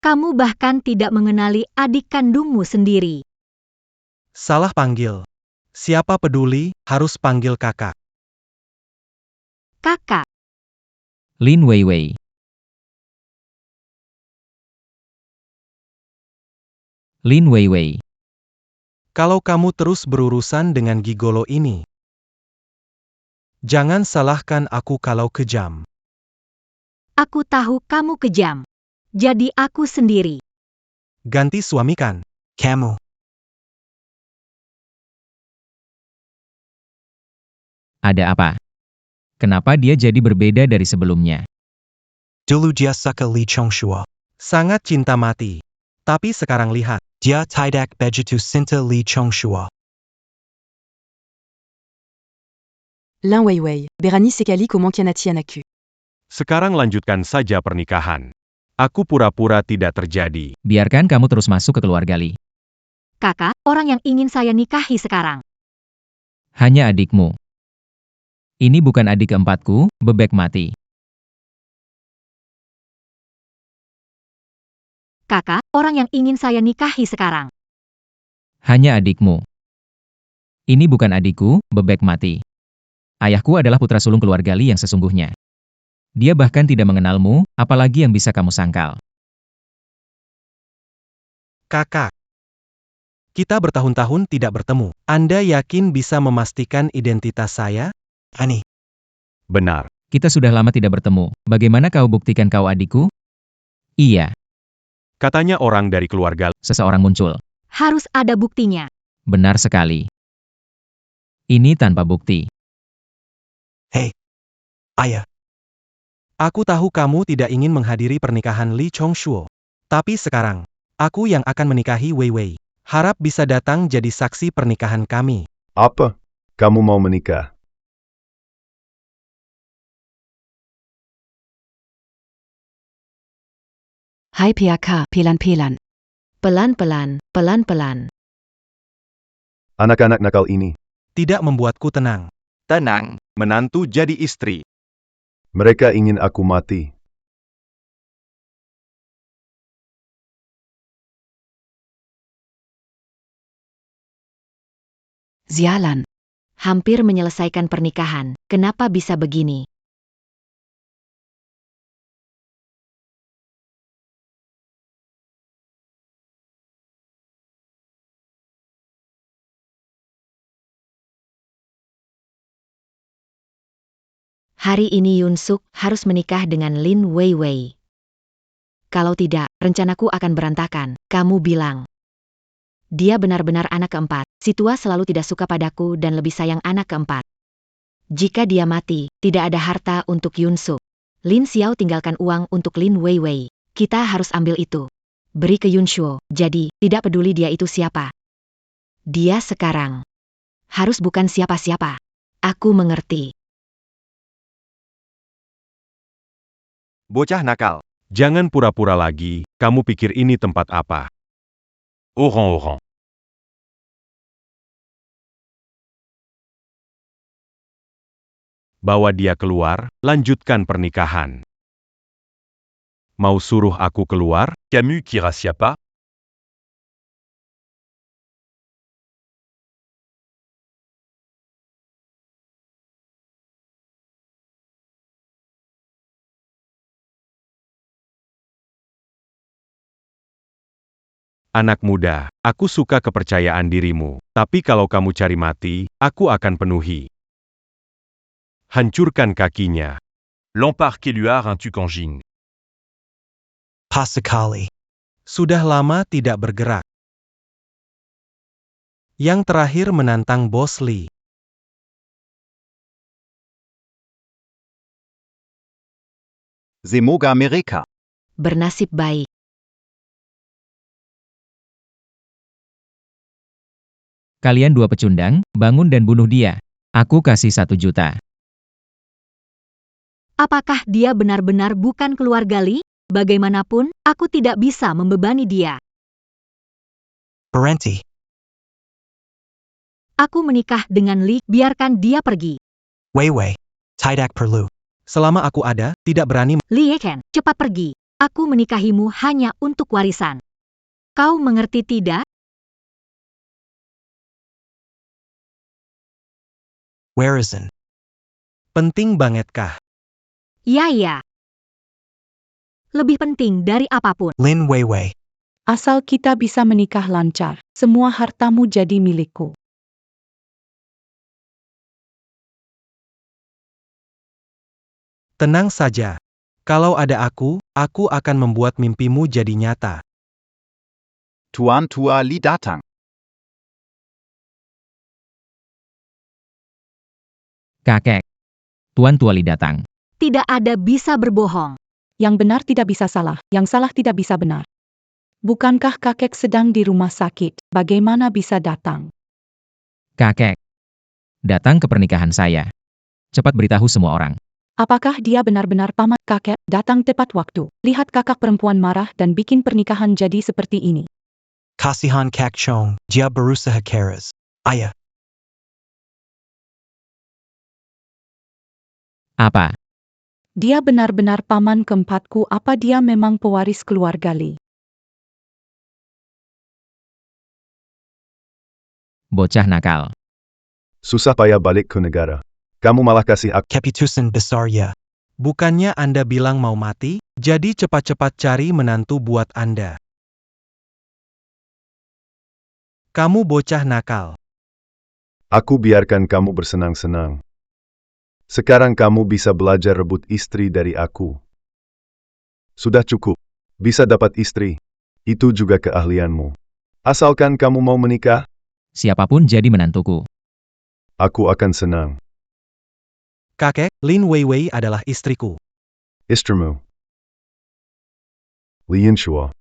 Speaker 2: Kamu bahkan tidak mengenali adik kandungmu sendiri.
Speaker 3: Salah panggil. Siapa peduli, harus panggil kakak.
Speaker 2: Kakak.
Speaker 6: Lin Weiwei. Lin Weiwei.
Speaker 3: Kalau kamu terus berurusan dengan gigolo ini, jangan salahkan aku kalau kejam.
Speaker 2: Aku tahu kamu kejam. Jadi aku sendiri.
Speaker 3: Ganti suami kan?
Speaker 8: Kamu.
Speaker 6: Ada apa? Kenapa dia jadi berbeda dari sebelumnya?
Speaker 8: Dulu dia suka Lee Chongshua.
Speaker 3: Sangat cinta mati. Tapi sekarang lihat.
Speaker 8: Dia tidak begitu cinta Lee Chongshua.
Speaker 10: Lin Weiwei, Berani sekali comment Kianati Anaku.
Speaker 7: Sekarang lanjutkan saja pernikahan. Aku pura-pura tidak terjadi.
Speaker 6: Biarkan kamu terus masuk ke keluarga Li.
Speaker 2: Kakak, orang yang ingin saya nikahi sekarang.
Speaker 6: Hanya adikmu. Ini bukan adik keempatku, bebek mati.
Speaker 2: Kakak, orang yang ingin saya nikahi sekarang.
Speaker 6: Hanya adikmu. Ini bukan adikku, bebek mati. Ayahku adalah putra sulung keluarga Li yang sesungguhnya. Dia bahkan tidak mengenalmu, apalagi yang bisa kamu sangkal.
Speaker 3: Kakak. Kita bertahun-tahun tidak bertemu. Anda yakin bisa memastikan identitas saya?
Speaker 8: Ani.
Speaker 7: Benar.
Speaker 6: Kita sudah lama tidak bertemu. Bagaimana kau buktikan kau adikku? Iya,
Speaker 7: Katanya orang dari keluarga.
Speaker 6: seseorang muncul.
Speaker 2: Harus ada buktinya.
Speaker 6: Benar sekali. Ini tanpa bukti.
Speaker 8: Ayah.
Speaker 3: Aku tahu kamu tidak ingin menghadiri pernikahan Lee Chongshua. Tapi sekarang, aku yang akan menikahi Wei Wei. Harap bisa datang jadi saksi pernikahan kami.
Speaker 12: Apa? Kamu mau menikah?
Speaker 10: Hai PAK, pelan-pelan.
Speaker 9: Pelan-pelan, pelan-pelan.
Speaker 12: Anak-anak nakal ini.
Speaker 3: Tidak membuatku tenang.
Speaker 1: Tenang, menantu jadi istri.
Speaker 12: Mereka ingin aku mati.
Speaker 10: Sialan.
Speaker 9: Hampir menyelesaikan pernikahan. Kenapa bisa begini? Hari ini Yun Suk harus menikah dengan Lin Weiwei. Kalau tidak, rencanaku akan berantakan. Kamu bilang. Dia benar-benar anak keempat. Si tua selalu tidak suka padaku dan lebih sayang anak keempat. Jika dia mati, tidak ada harta untuk Yun Suk. Lin Xiao tinggalkan uang untuk Lin Weiwei. Kita harus ambil itu. Beri ke Yun Shuo. Jadi, tidak peduli dia itu siapa. Dia sekarang harus bukan siapa-siapa. Aku mengerti.
Speaker 1: Bocah nakal.
Speaker 7: Jangan pura-pura lagi, kamu pikir ini tempat apa?
Speaker 11: Orang-orang.
Speaker 7: Bawa dia keluar, lanjutkan pernikahan. Mau suruh aku keluar?
Speaker 11: Camus Kirasiapa.
Speaker 7: Anak muda, aku suka kepercayaan dirimu, tapi kalau kamu cari mati, aku akan penuhi. Hancurkan kakinya.
Speaker 11: L'empare Keluar un Tukanjing.
Speaker 8: Pasakali.
Speaker 3: Sudah lama tidak bergerak. Yang terakhir menantang Bos Lee.
Speaker 4: Semoga mereka.
Speaker 9: Bernasib baik.
Speaker 6: Kalian dua pecundang, bangun dan bunuh dia. Aku kasih 1 juta.
Speaker 2: Apakah dia benar-benar bukan keluarga Li? Bagaimanapun, aku tidak bisa membebani dia.
Speaker 8: Berhenti.
Speaker 2: Aku menikah dengan Li, biarkan dia pergi.
Speaker 8: Weiwei. Tidak perlu.
Speaker 3: Selama aku ada, tidak berani.
Speaker 2: Li Yeken, cepat pergi. Aku menikahimu hanya untuk warisan. Kau mengerti tidak?
Speaker 8: Where is it?
Speaker 3: Penting bangetkah?
Speaker 2: Ya. Lebih penting dari apapun.
Speaker 8: Lin Weiwei.
Speaker 5: Asal kita bisa menikah lancar, semua hartamu jadi milikku.
Speaker 3: Tenang saja. Kalau ada aku akan membuat mimpimu jadi nyata.
Speaker 4: Tuan Tua Li datang.
Speaker 6: Kakek. Tuan Tua Li datang.
Speaker 2: Tidak ada bisa berbohong.
Speaker 5: Yang benar tidak bisa salah, yang salah tidak bisa benar. Bukankah kakek sedang di rumah sakit? Bagaimana bisa datang?
Speaker 6: Kakek. Datang ke pernikahan saya. Cepat beritahu semua orang.
Speaker 5: Apakah dia benar-benar paman kakek? Datang tepat waktu. Lihat kakak perempuan marah dan bikin pernikahan jadi seperti ini.
Speaker 8: Kasihan Kak Chong, dia berusaha keras. Ayah,
Speaker 6: Apa?
Speaker 5: Dia benar-benar paman keempatku. Apa dia memang pewaris keluarga Li?
Speaker 6: Bocah nakal.
Speaker 12: Susah payah balik ke negara. Kamu malah kasih aku.
Speaker 8: keputusan besar ya.
Speaker 3: Bukannya Anda bilang mau mati? Jadi cepat-cepat cari menantu buat Anda. Kamu bocah nakal.
Speaker 12: Aku biarkan kamu bersenang-senang. Sekarang kamu bisa belajar rebut istri dari aku. Sudah cukup. Bisa dapat istri. Itu juga keahlianmu. Asalkan kamu mau menikah,
Speaker 6: Siapapun jadi menantuku.
Speaker 12: aku akan senang.
Speaker 3: Kakek, Lin Weiwei adalah istriku.
Speaker 12: Istrimu. Lin Shua.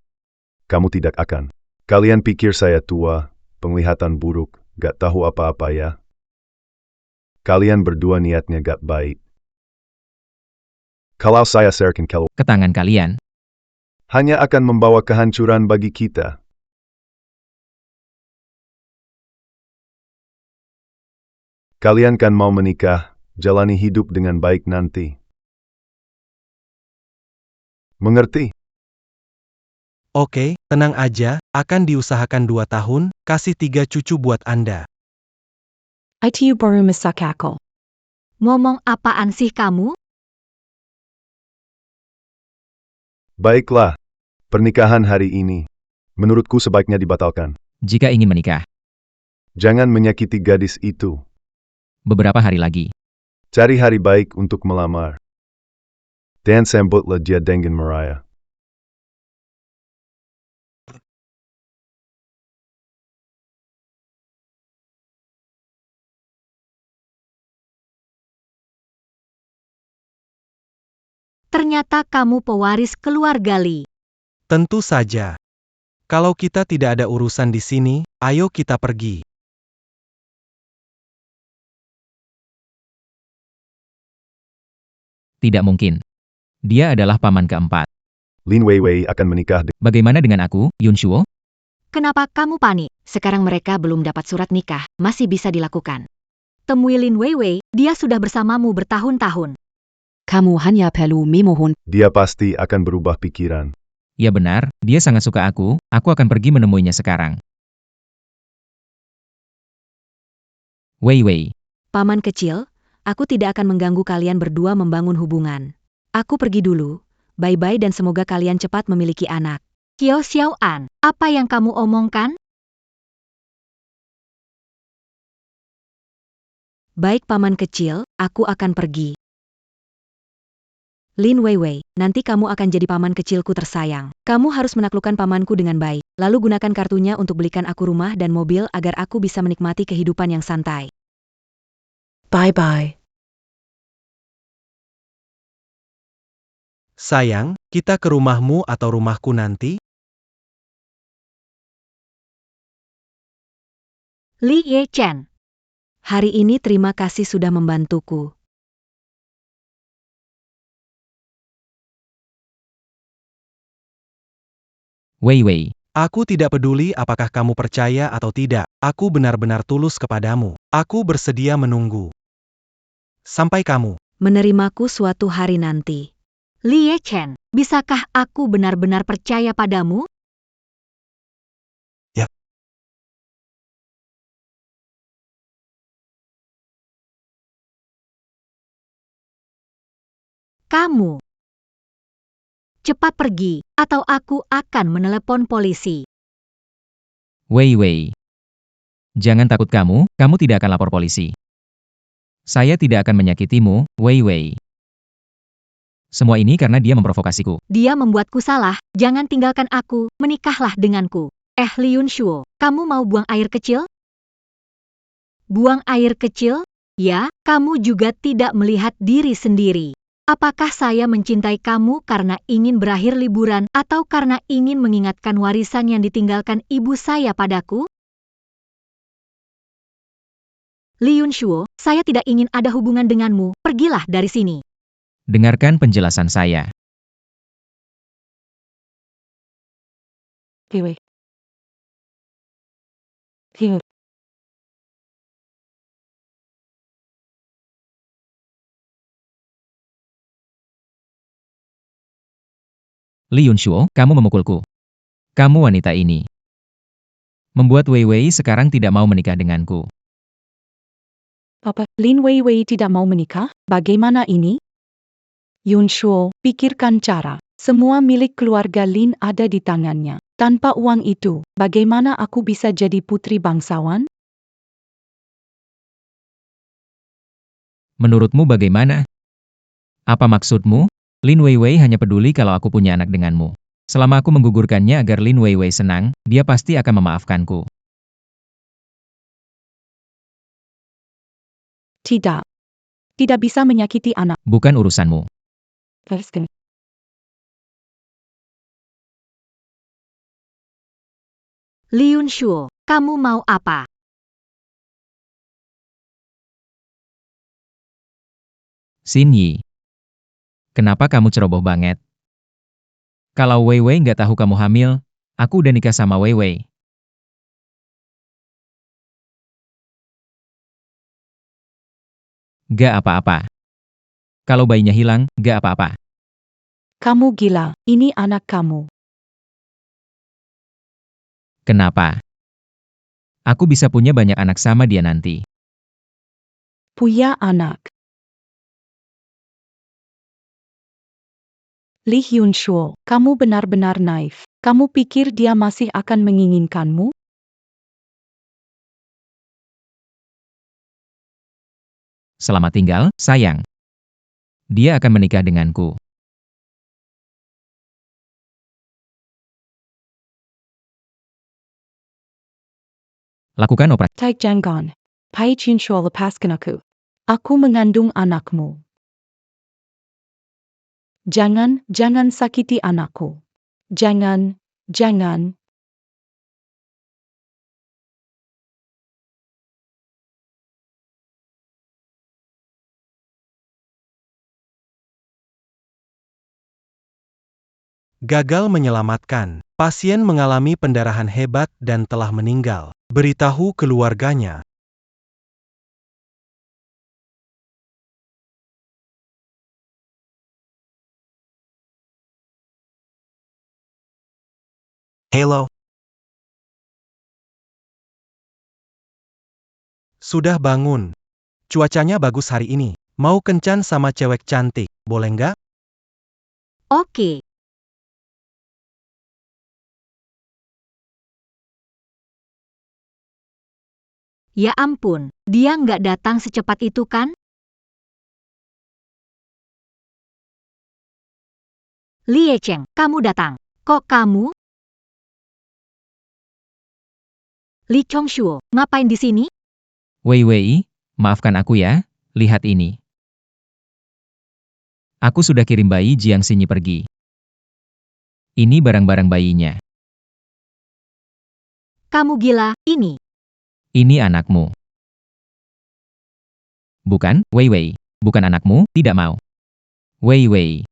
Speaker 12: Kamu tidak akan. Kalian pikir saya tua, penglihatan buruk, gak tahu apa-apa ya? Kalian berdua niatnya gak baik. Kalau saya serahkan keluar,
Speaker 6: Ke tangan kalian.
Speaker 12: hanya akan membawa kehancuran bagi kita. Kalian kan mau menikah, jalani hidup dengan baik nanti. Mengerti?
Speaker 3: Oke, tenang aja, akan diusahakan 2 tahun, kasih 3 cucu buat Anda.
Speaker 5: Itu baru masak akal.
Speaker 2: Ngomong apaan sih kamu?
Speaker 12: Baiklah. Pernikahan hari ini, menurutku sebaiknya dibatalkan.
Speaker 6: Jika ingin menikah.
Speaker 12: Jangan menyakiti gadis itu.
Speaker 6: Beberapa hari lagi.
Speaker 12: Cari hari baik untuk melamar. Dan sambutlah dia dengan meriah.
Speaker 2: Ternyata kamu pewaris keluarga Li.
Speaker 3: Tentu saja. Kalau kita tidak ada urusan di sini, ayo kita pergi.
Speaker 6: Tidak mungkin. Dia adalah paman keempat.
Speaker 12: Lin Weiwei akan menikah dengan
Speaker 6: Bagaimana dengan aku, Yun Shuo?
Speaker 2: Kenapa kamu panik?
Speaker 9: Sekarang mereka belum dapat surat nikah, masih bisa dilakukan.
Speaker 2: Temui Lin Weiwei, dia sudah bersamamu bertahun-tahun.
Speaker 10: Kamu hanya perlu memohon.
Speaker 12: dia pasti akan berubah pikiran.
Speaker 6: Ya benar, dia sangat suka aku akan pergi menemuinya sekarang. Wei Wei.
Speaker 9: Paman kecil, aku tidak akan mengganggu kalian berdua membangun hubungan. Aku pergi dulu. Bye-bye dan semoga kalian cepat memiliki anak.
Speaker 2: Qiao Xiaoan, apa yang kamu omongkan?
Speaker 9: Baik paman kecil, aku akan pergi. Lin Weiwei, nanti kamu akan jadi paman kecilku tersayang. Kamu harus menaklukkan pamanku dengan baik, lalu gunakan kartunya untuk belikan aku rumah dan mobil agar aku bisa menikmati kehidupan yang santai.
Speaker 10: Bye-bye.
Speaker 3: Sayang, kita ke rumahmu atau rumahku nanti?
Speaker 2: Li Ye Chen.
Speaker 9: Hari ini terima kasih sudah membantuku.
Speaker 6: Wei Wei.
Speaker 3: Aku tidak peduli apakah kamu percaya atau tidak, aku benar-benar tulus kepadamu. Aku bersedia menunggu. Sampai kamu
Speaker 9: Menerimaku suatu hari nanti.
Speaker 2: Li Ye Chen, bisakah aku benar-benar percaya padamu?
Speaker 8: Ya.
Speaker 2: Kamu. Cepat pergi, atau aku akan menelepon polisi.
Speaker 6: Wei Wei. Jangan takut kamu tidak akan lapor polisi. Saya tidak akan menyakitimu, Wei Wei. Semua ini karena dia memprovokasiku.
Speaker 2: Dia membuatku salah, jangan tinggalkan aku, menikahlah denganku. Li Yun Shuo, kamu mau buang air kecil? Buang air kecil? Ya, kamu juga tidak melihat diri sendiri. Apakah saya mencintai kamu karena ingin berakhir liburan atau karena ingin mengingatkan warisan yang ditinggalkan ibu saya padaku? Li Yunshuo, saya tidak ingin ada hubungan denganmu. Pergilah dari sini.
Speaker 6: Dengarkan penjelasan saya.
Speaker 5: Wei Wei. Hiu.
Speaker 6: Li Yunshuo, kamu memukulku. Kamu wanita ini membuat Wei Wei sekarang tidak mau menikah denganku.
Speaker 5: Apa, Lin Wei Wei tidak mau menikah? Bagaimana ini? Yunshuo, pikirkan cara. Semua milik keluarga Lin ada di tangannya. Tanpa uang itu, bagaimana aku bisa jadi putri bangsawan?
Speaker 6: Menurutmu bagaimana? Apa maksudmu? Lin Wei Wei hanya peduli kalau aku punya anak denganmu. Selama aku menggugurkannya agar Lin Wei Wei senang, dia pasti akan memaafkanku.
Speaker 5: Tidak. Tidak bisa menyakiti anak.
Speaker 6: Bukan urusanmu.
Speaker 2: Li Yunshuo, kamu mau apa?
Speaker 6: Xin Yi. Kenapa kamu ceroboh banget? Kalau Wei Wei nggak tahu kamu hamil, aku udah nikah sama Wei Wei. Gak apa-apa. Kalau bayinya hilang, gak apa-apa.
Speaker 5: Kamu gila, ini anak kamu.
Speaker 6: Kenapa? Aku bisa punya banyak anak sama dia nanti.
Speaker 5: Punya anak. Li Yunshuo, kamu benar-benar naif. Kamu pikir dia masih akan menginginkanmu?
Speaker 6: Selamat tinggal, sayang. Dia akan menikah denganku. Lakukan operasi.
Speaker 5: Tai jangan. Pai Yunshuo, lepaskan aku. Aku mengandung anakmu. Jangan sakiti anakku. Jangan.
Speaker 3: Gagal menyelamatkan. Pasien mengalami pendarahan hebat dan telah meninggal. Beritahu keluarganya.
Speaker 8: Halo.
Speaker 3: Sudah bangun. Cuacanya bagus hari ini. Mau kencan sama cewek cantik, boleh nggak?
Speaker 2: Oke. Ya ampun, dia nggak datang secepat itu kan? Li Yecheng, kamu datang. Kok kamu? Li Chongshuo, ngapain di sini?
Speaker 6: Wei Wei, maafkan aku ya, lihat ini. Aku sudah kirim bayi Jiang Xinyi pergi. Ini barang-barang bayinya.
Speaker 2: Kamu gila, ini.
Speaker 6: Ini anakmu. Bukan, Wei Wei. Bukan anakmu, tidak mau. Wei Wei.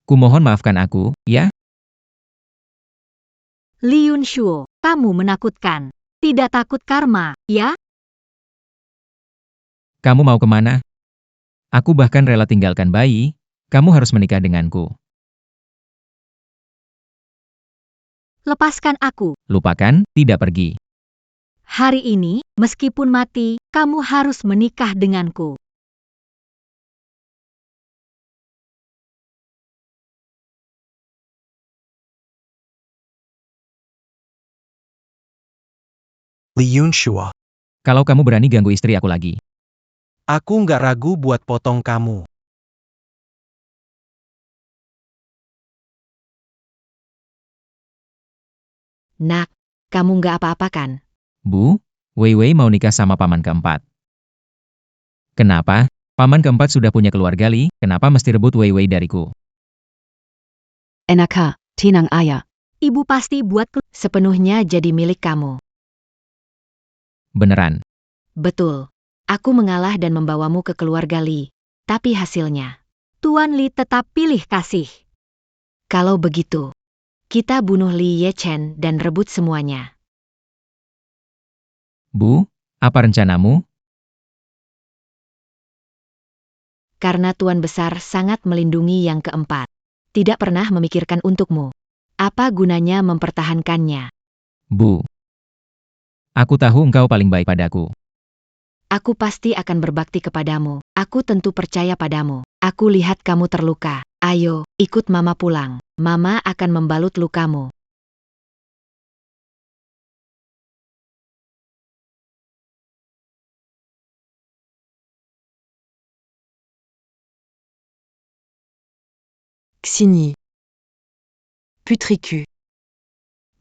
Speaker 6: Kumohon maafkan aku, ya?
Speaker 2: Li Yunshuo, kamu menakutkan. Tidak takut karma, ya?
Speaker 6: Kamu mau kemana? Aku bahkan rela tinggalkan bayi, kamu harus menikah denganku.
Speaker 2: Lepaskan aku.
Speaker 6: Lupakan, tidak pergi.
Speaker 2: Hari ini, meskipun mati, kamu harus menikah denganku.
Speaker 8: Li Yunshuo.
Speaker 6: Kalau kamu berani ganggu istri aku lagi.
Speaker 3: Aku nggak ragu buat potong kamu.
Speaker 9: Nak, kamu nggak apa-apa kan?
Speaker 6: Bu, Wei Wei mau nikah sama paman keempat. Kenapa? Paman keempat sudah punya keluarga Li, kenapa mesti rebut Wei Wei dariku?
Speaker 5: Enak, tenang ayah.
Speaker 2: Ibu pasti buat
Speaker 9: Sepenuhnya jadi milik kamu.
Speaker 6: Beneran.
Speaker 9: Betul. Aku mengalah dan membawamu ke keluarga Li. Tapi hasilnya,
Speaker 2: Tuan Li tetap pilih kasih.
Speaker 9: kalau begitu, kita bunuh Li Yechen dan rebut semuanya.
Speaker 6: Bu, apa rencanamu?
Speaker 9: Karena Tuan Besar sangat melindungi yang keempat. Tidak pernah memikirkan untukmu. Apa gunanya mempertahankannya?
Speaker 6: Bu. Aku tahu engkau paling baik padaku.
Speaker 9: Aku pasti akan berbakti kepadamu. Aku tentu percaya padamu. Aku lihat kamu terluka. Ayo, ikut Mama pulang. Mama akan membalut lukamu.
Speaker 10: Xigny. Putricu.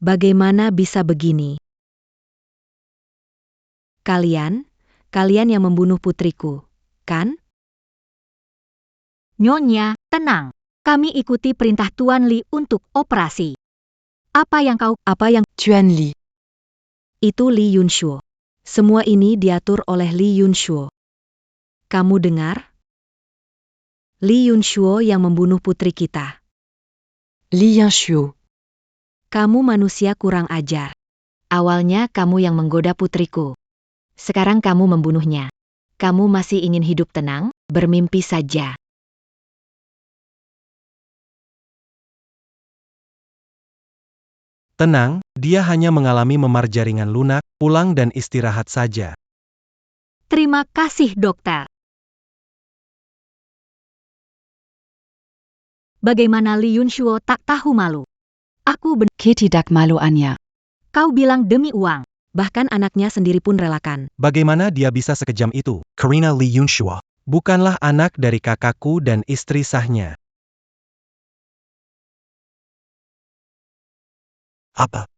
Speaker 2: Bagaimana bisa begini? Kalian yang membunuh putriku, kan? Nyonya, tenang. Kami ikuti perintah Tuan Li untuk operasi. Apa yang
Speaker 10: Tuan Li.
Speaker 2: itu Li Yunshuo. Semua ini diatur oleh Li Yunshuo. Kamu dengar? Li Yunshuo yang membunuh putri kita.
Speaker 10: Li Yanxiu.
Speaker 2: Kamu manusia kurang ajar.
Speaker 9: Awalnya kamu yang menggoda putriku. Sekarang kamu membunuhnya. Kamu masih ingin hidup tenang? Bermimpi saja.
Speaker 3: Tenang, dia hanya mengalami memar jaringan lunak, pulang dan istirahat saja.
Speaker 2: Terima kasih, dokter. Bagaimana Li Yunshuo tak tahu malu?
Speaker 5: Tidak maluannya.
Speaker 2: Kau bilang demi uang. Bahkan anaknya sendiri pun relakan.
Speaker 3: Bagaimana dia bisa sekejam itu?
Speaker 8: Karina Li Yunshua.
Speaker 3: Bukanlah anak dari kakakku dan istri sahnya.
Speaker 8: Apa?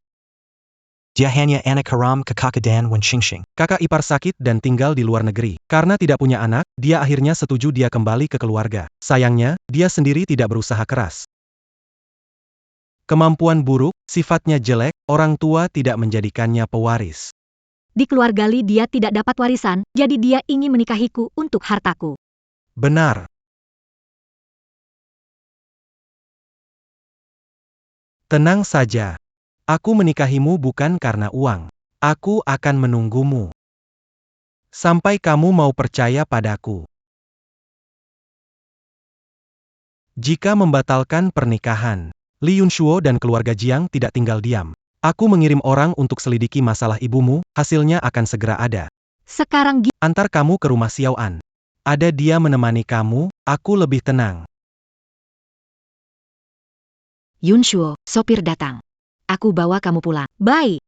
Speaker 8: Dia hanya anak haram kekakadan Wenxingxing.
Speaker 3: Kakak ipar sakit dan tinggal di luar negeri. Karena tidak punya anak, dia akhirnya setuju dia kembali ke keluarga. Sayangnya, dia sendiri tidak berusaha keras. Kemampuan buruk, sifatnya jelek, orang tua tidak menjadikannya pewaris.
Speaker 2: Di keluarga Li dia tidak dapat warisan, jadi dia ingin menikahiku untuk hartaku.
Speaker 3: Benar. Tenang saja. Aku menikahimu bukan karena uang. Aku akan menunggumu. Sampai kamu mau percaya padaku. Jika membatalkan pernikahan, Li Yunshuo dan keluarga Jiang tidak tinggal diam. Aku mengirim orang untuk selidiki masalah ibumu, hasilnya akan segera ada.
Speaker 2: Sekarang
Speaker 3: Antar kamu ke rumah Xiao An. Ada dia menemani kamu, aku lebih tenang.
Speaker 9: Yunshuo, sopir datang. Aku bawa kamu pulang.
Speaker 2: baik.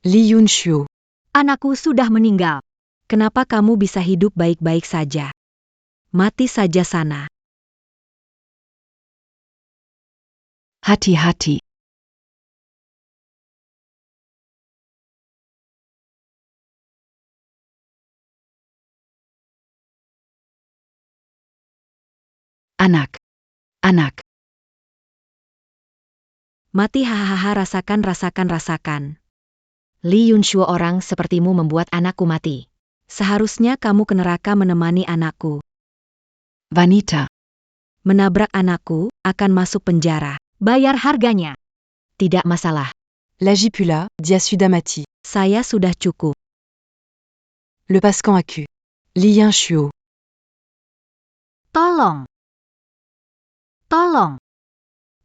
Speaker 10: Li Yunshuo.
Speaker 2: Anakku sudah meninggal. Kenapa kamu bisa hidup baik-baik saja? Mati saja sana.
Speaker 5: Hati-hati. Anak.
Speaker 2: Mati hahaha rasakan.
Speaker 9: Li Yunshuo orang sepertimu membuat anakku mati.
Speaker 2: Seharusnya kamu ke neraka menemani anakku.
Speaker 5: Wanita.
Speaker 2: Menabrak anakku, akan masuk penjara. Bayar harganya.
Speaker 9: Tidak masalah.
Speaker 10: L'Agipula, Dia Sudamati.
Speaker 2: Saya sudah cukup.
Speaker 10: Le Pascan Aku. Li Yanxiu.
Speaker 2: Tolong.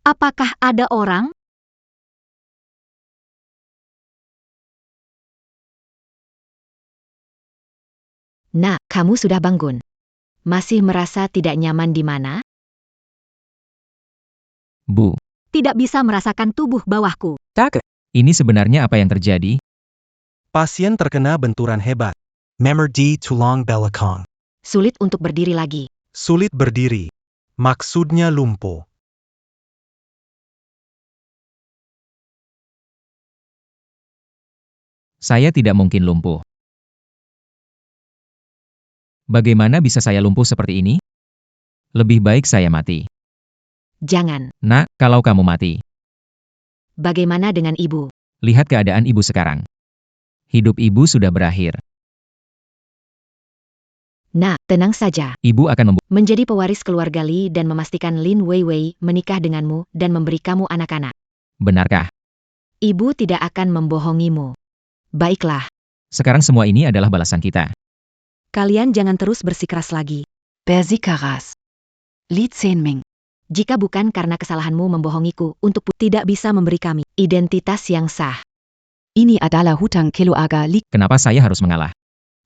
Speaker 2: Apakah ada orang?
Speaker 9: Nak, kamu sudah bangun. Masih merasa tidak nyaman di mana?
Speaker 6: Bu,
Speaker 2: Tidak bisa merasakan tubuh bawahku.
Speaker 6: ini sebenarnya apa yang terjadi?
Speaker 3: Pasien terkena benturan hebat.
Speaker 8: Member di tulang belakang.
Speaker 9: Sulit untuk berdiri lagi.
Speaker 3: Sulit berdiri. Maksudnya lumpuh.
Speaker 6: Saya tidak mungkin lumpuh. Bagaimana bisa saya lumpuh seperti ini? Lebih baik saya mati.
Speaker 9: Jangan.
Speaker 6: Nak, kalau kamu mati,
Speaker 9: Bagaimana dengan ibu?
Speaker 6: lihat keadaan ibu sekarang. Hidup ibu sudah berakhir.
Speaker 9: Nak, tenang saja.
Speaker 6: Ibu akan
Speaker 9: Menjadi pewaris keluarga Li dan memastikan Lin Weiwei menikah denganmu dan memberi kamu anak-anak.
Speaker 6: Benarkah?
Speaker 9: Ibu tidak akan membohongimu. Baiklah.
Speaker 6: Sekarang semua ini adalah balasan kita.
Speaker 2: Kalian jangan terus bersikeras lagi.
Speaker 10: Bersikeras. Li Zhenming.
Speaker 9: Jika bukan karena kesalahanmu membohongiku untuk
Speaker 2: Tidak bisa memberi kami.
Speaker 9: identitas yang sah.
Speaker 10: Ini adalah hutang keluarga Li.
Speaker 6: Kenapa saya harus mengalah?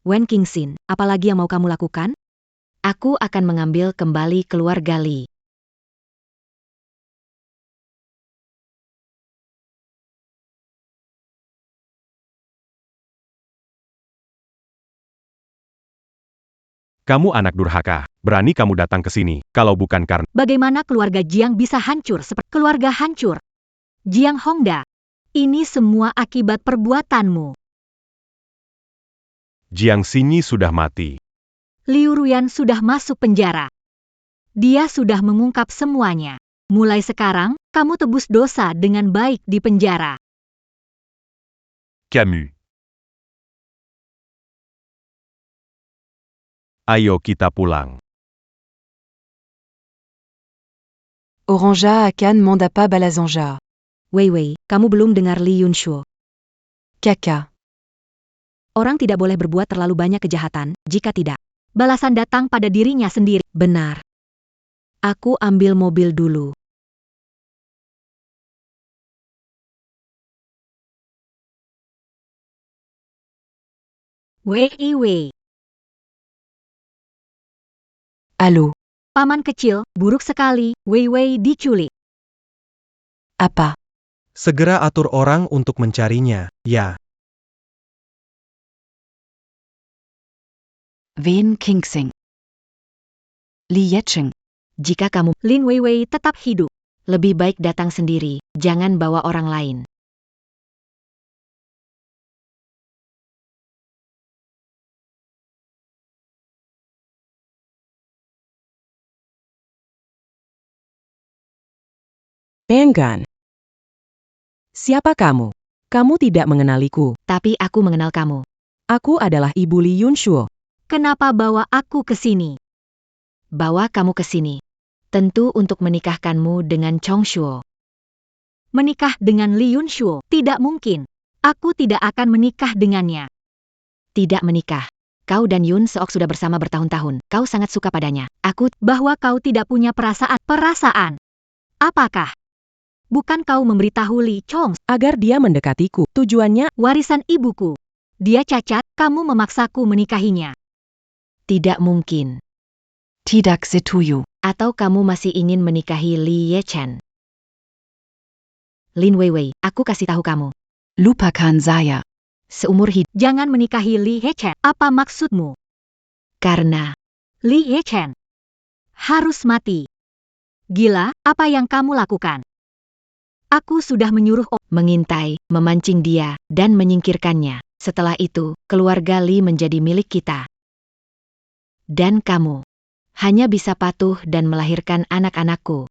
Speaker 2: Wen Qingxin, apalagi yang mau kamu lakukan?
Speaker 9: Aku akan mengambil kembali keluarga Li.
Speaker 7: Kamu anak durhaka. Berani kamu datang ke sini, kalau bukan karena
Speaker 2: Bagaimana keluarga Jiang bisa hancur seperti keluarga hancur? Jiang Hongda, ini semua akibat perbuatanmu.
Speaker 7: Jiang Xinyi sudah mati.
Speaker 2: Liu Ruyan sudah masuk penjara. Dia sudah mengungkap semuanya. Mulai sekarang, kamu tebus dosa dengan baik di penjara.
Speaker 11: Camus.
Speaker 7: Ayo kita pulang.
Speaker 10: Orangea Akan Mandapa Balazanja.
Speaker 2: Weiwei, kamu belum dengar Li Yunshuo.
Speaker 10: Kaka.
Speaker 2: Orang tidak boleh berbuat terlalu banyak kejahatan, jika tidak, balasan datang pada dirinya sendiri. Benar. Aku ambil mobil dulu. Wei.
Speaker 10: Halo.
Speaker 2: Paman kecil, buruk sekali, Weiwei diculik.
Speaker 10: Apa?
Speaker 3: Segera atur orang untuk mencarinya, ya.
Speaker 10: Wen Qingxin. Li Yecheng.
Speaker 9: Jika kamu
Speaker 2: Lin Weiwei tetap hidup.
Speaker 9: lebih baik datang sendiri, jangan bawa orang lain.
Speaker 13: Penggan. Siapa kamu? Kamu tidak mengenaliku.
Speaker 9: Tapi aku mengenal kamu.
Speaker 13: Aku adalah Ibu Li Yunshuo.
Speaker 2: Kenapa bawa aku ke sini?
Speaker 9: Bawa kamu ke sini. Tentu untuk menikahkanmu dengan Chong Shuo.
Speaker 2: Menikah dengan Li Yunshuo? Tidak mungkin. Aku tidak akan menikah dengannya.
Speaker 9: Tidak menikah. Kau dan Yun Seok sudah bersama bertahun-tahun. Kau sangat suka padanya. Aku
Speaker 2: Bahwa kau tidak punya perasaan. Perasaan? Apakah? Bukan kau memberitahu Li Chong
Speaker 13: Agar dia mendekatiku. Tujuannya,
Speaker 2: warisan ibuku. Dia cacat, kamu memaksaku menikahinya.
Speaker 9: tidak mungkin.
Speaker 10: Tidak setuju.
Speaker 9: Atau kamu masih ingin menikahi Li Yechen? Lin Weiwei, aku kasih tahu kamu.
Speaker 10: Lupakan saya.
Speaker 9: Seumur hidup.
Speaker 2: Jangan menikahi Li Yechen. Apa maksudmu?
Speaker 9: Karena
Speaker 2: Li Yechen harus mati. Gila, apa yang kamu lakukan? Aku sudah menyuruh
Speaker 9: mengintai, memancing dia, dan menyingkirkannya. Setelah itu, keluarga Li menjadi milik kita. Dan kamu hanya bisa patuh dan melahirkan anak-anakku.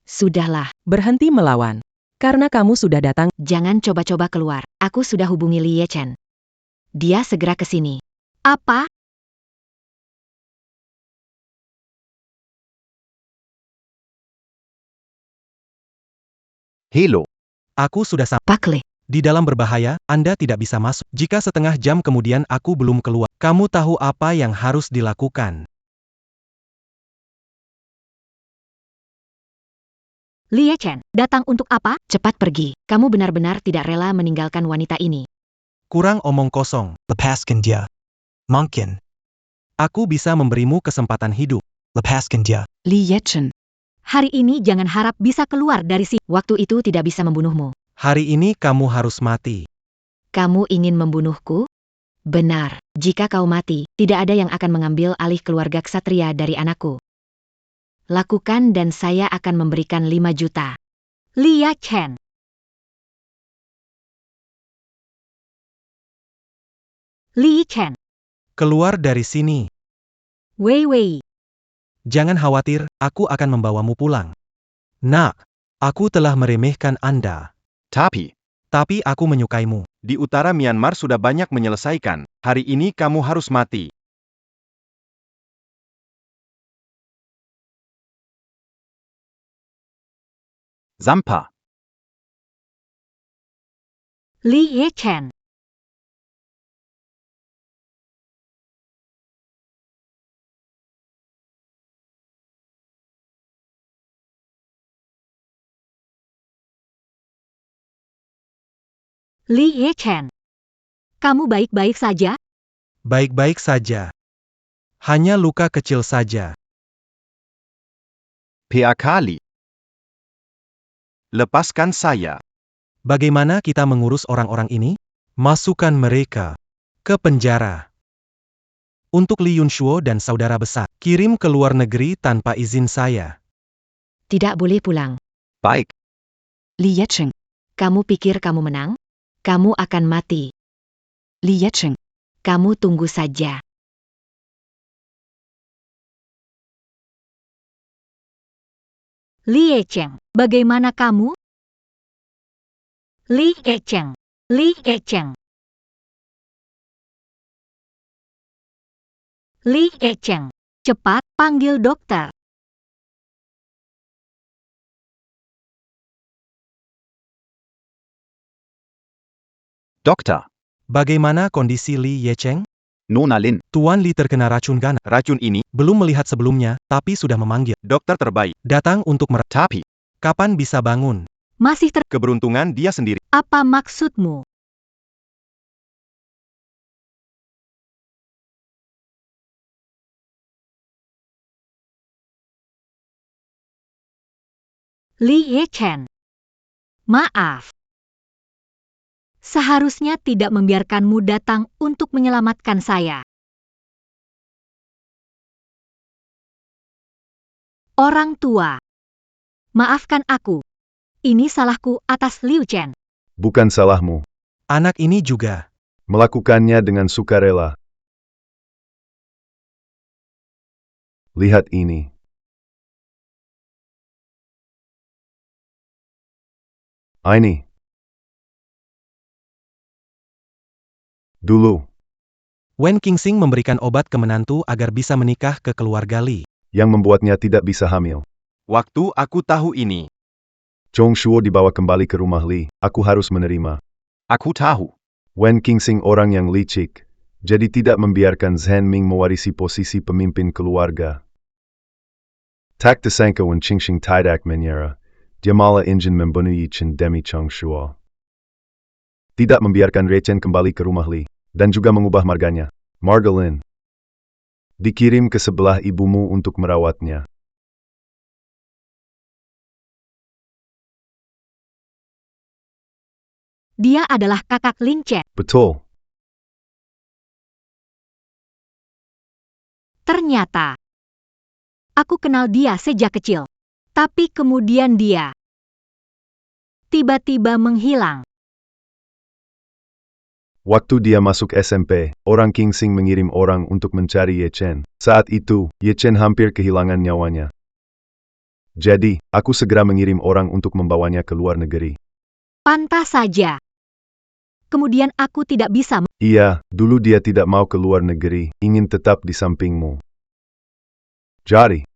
Speaker 9: Sudahlah,
Speaker 13: berhenti melawan. Karena kamu sudah datang,
Speaker 9: jangan coba-coba keluar. Aku sudah hubungi Li Yechen. Dia segera ke sini.
Speaker 2: apa?
Speaker 12: Halo.
Speaker 3: Aku sudah sampai.
Speaker 9: Pak Le,
Speaker 3: Di dalam berbahaya, Anda tidak bisa masuk. Jika setengah jam kemudian aku belum keluar, kamu tahu apa yang harus dilakukan.
Speaker 2: Li Yechen, datang untuk apa?
Speaker 9: cepat pergi. Kamu benar-benar tidak rela meninggalkan wanita ini.
Speaker 3: Kurang omong kosong.
Speaker 8: Lepaskan dia. Mungkin.
Speaker 3: Aku bisa memberimu kesempatan hidup.
Speaker 8: Lepaskan dia.
Speaker 10: Li Yechen.
Speaker 2: Hari ini jangan harap bisa keluar dari sini.
Speaker 9: Waktu itu tidak bisa membunuhmu.
Speaker 3: Hari ini kamu harus mati.
Speaker 9: Kamu ingin membunuhku? Benar. Jika kau mati, tidak ada yang akan mengambil alih keluarga ksatria dari anakku. Lakukan dan saya akan memberikan 5 juta.
Speaker 2: Li Yechen. Li Chen.
Speaker 3: Keluar dari sini.
Speaker 2: Wei Wei.
Speaker 3: Jangan khawatir, aku akan membawamu pulang. Nak, aku telah meremehkan Anda.
Speaker 4: Tapi
Speaker 3: Tapi aku menyukaimu.
Speaker 1: Di utara Myanmar sudah banyak menyelesaikan. Hari ini kamu harus mati.
Speaker 4: Zampa.
Speaker 2: Li Chen. Li Chen. Kamu baik-baik saja?
Speaker 3: Baik-baik saja. Hanya luka kecil saja.
Speaker 4: Peakali.
Speaker 1: Lepaskan saya.
Speaker 3: Bagaimana kita mengurus orang-orang ini? Masukkan mereka ke penjara. Untuk Li Yunshuo dan saudara besar, kirim ke luar negeri tanpa izin saya.
Speaker 9: Tidak boleh pulang.
Speaker 4: Baik.
Speaker 10: Li Yecheng.
Speaker 9: Kamu pikir kamu menang? Kamu akan mati.
Speaker 10: Li Yecheng.
Speaker 9: Kamu tunggu saja.
Speaker 2: Li Chen. Bagaimana kamu? Li Chen. Li Chen. Li Chen. Cepat, panggil dokter.
Speaker 4: Dokter.
Speaker 3: Bagaimana kondisi Li Yecheng?
Speaker 4: Nona Lin.
Speaker 3: Tuan Li terkena racun ganas.
Speaker 1: Racun ini,
Speaker 3: Belum melihat sebelumnya, tapi sudah memanggil.
Speaker 1: dokter terbaik.
Speaker 3: Datang untuk
Speaker 4: Tapi
Speaker 3: Kapan bisa bangun?
Speaker 2: Masih
Speaker 1: Keberuntungan dia sendiri.
Speaker 2: Apa maksudmu? Li Chen. Maaf. Seharusnya tidak membiarkanmu datang untuk menyelamatkan saya. Orang tua. Maafkan aku. Ini salahku atas Liu Chen.
Speaker 12: Bukan salahmu.
Speaker 3: Anak ini juga.
Speaker 12: Melakukannya dengan sukarela. Lihat ini. Ini. Dulu,
Speaker 3: Wen Qingxing memberikan obat ke menantu agar bisa menikah ke keluarga Li.
Speaker 12: yang membuatnya tidak bisa hamil.
Speaker 1: Waktu aku tahu ini,
Speaker 12: Zhong Shuo dibawa kembali ke rumah Li. Aku harus menerima.
Speaker 1: aku tahu.
Speaker 12: Wen Qingxing orang yang licik, jadi tidak membiarkan Zhen Ming mewarisi posisi pemimpin keluarga. Tak disangka Wen Qingxing tidak menyerah. Dia malah ingin membunuh Yi Chen demi Zhong Shuo. Tidak membiarkan Rei Chen kembali ke rumah Li, dan juga mengubah marganya. Marga Lin. Dikirim ke sebelah ibumu untuk merawatnya.
Speaker 2: Dia adalah kakak Lin Chen.
Speaker 12: Betul.
Speaker 2: Ternyata. Aku kenal dia sejak kecil. Tapi kemudian dia tiba-tiba menghilang.
Speaker 12: Waktu dia masuk SMP, orang Qingxing mengirim orang untuk mencari Ye Chen. Saat itu, Ye Chen hampir kehilangan nyawanya. Jadi, aku segera mengirim orang untuk membawanya ke luar negeri.
Speaker 2: Pantas saja. Kemudian aku tidak bisa.
Speaker 12: Iya, dulu dia tidak mau ke luar negeri, ingin tetap di sampingmu. Jadi,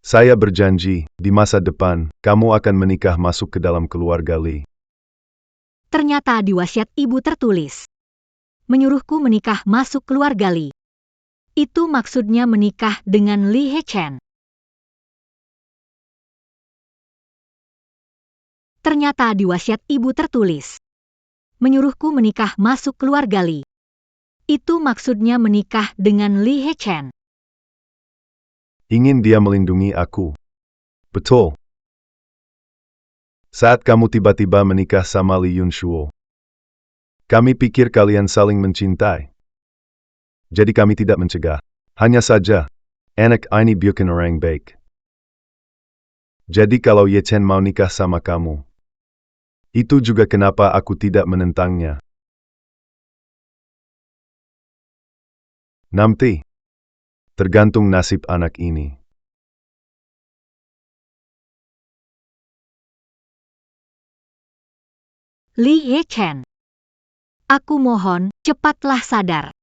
Speaker 12: saya berjanji, di masa depan, kamu akan menikah masuk ke dalam keluarga Li.
Speaker 2: Ternyata di wasiat ibu tertulis. Menyuruhku menikah masuk keluarga Li. Itu maksudnya menikah dengan Li Chen. Ternyata di wasiat ibu tertulis. Menyuruhku menikah masuk keluarga Li. Itu maksudnya menikah dengan Li Chen.
Speaker 12: Ingin dia melindungi aku. Betul. Saat kamu tiba-tiba menikah sama Li Yunshuo, kami pikir kalian saling mencintai. Jadi kami tidak mencegah. Hanya saja, anak ini bukan orang baik. Jadi kalau Ye Chen mau nikah sama kamu, itu juga kenapa aku tidak menentangnya. Nanti. Tergantung nasib anak ini.
Speaker 2: Li Ye-chen. Aku mohon, cepatlah sadar.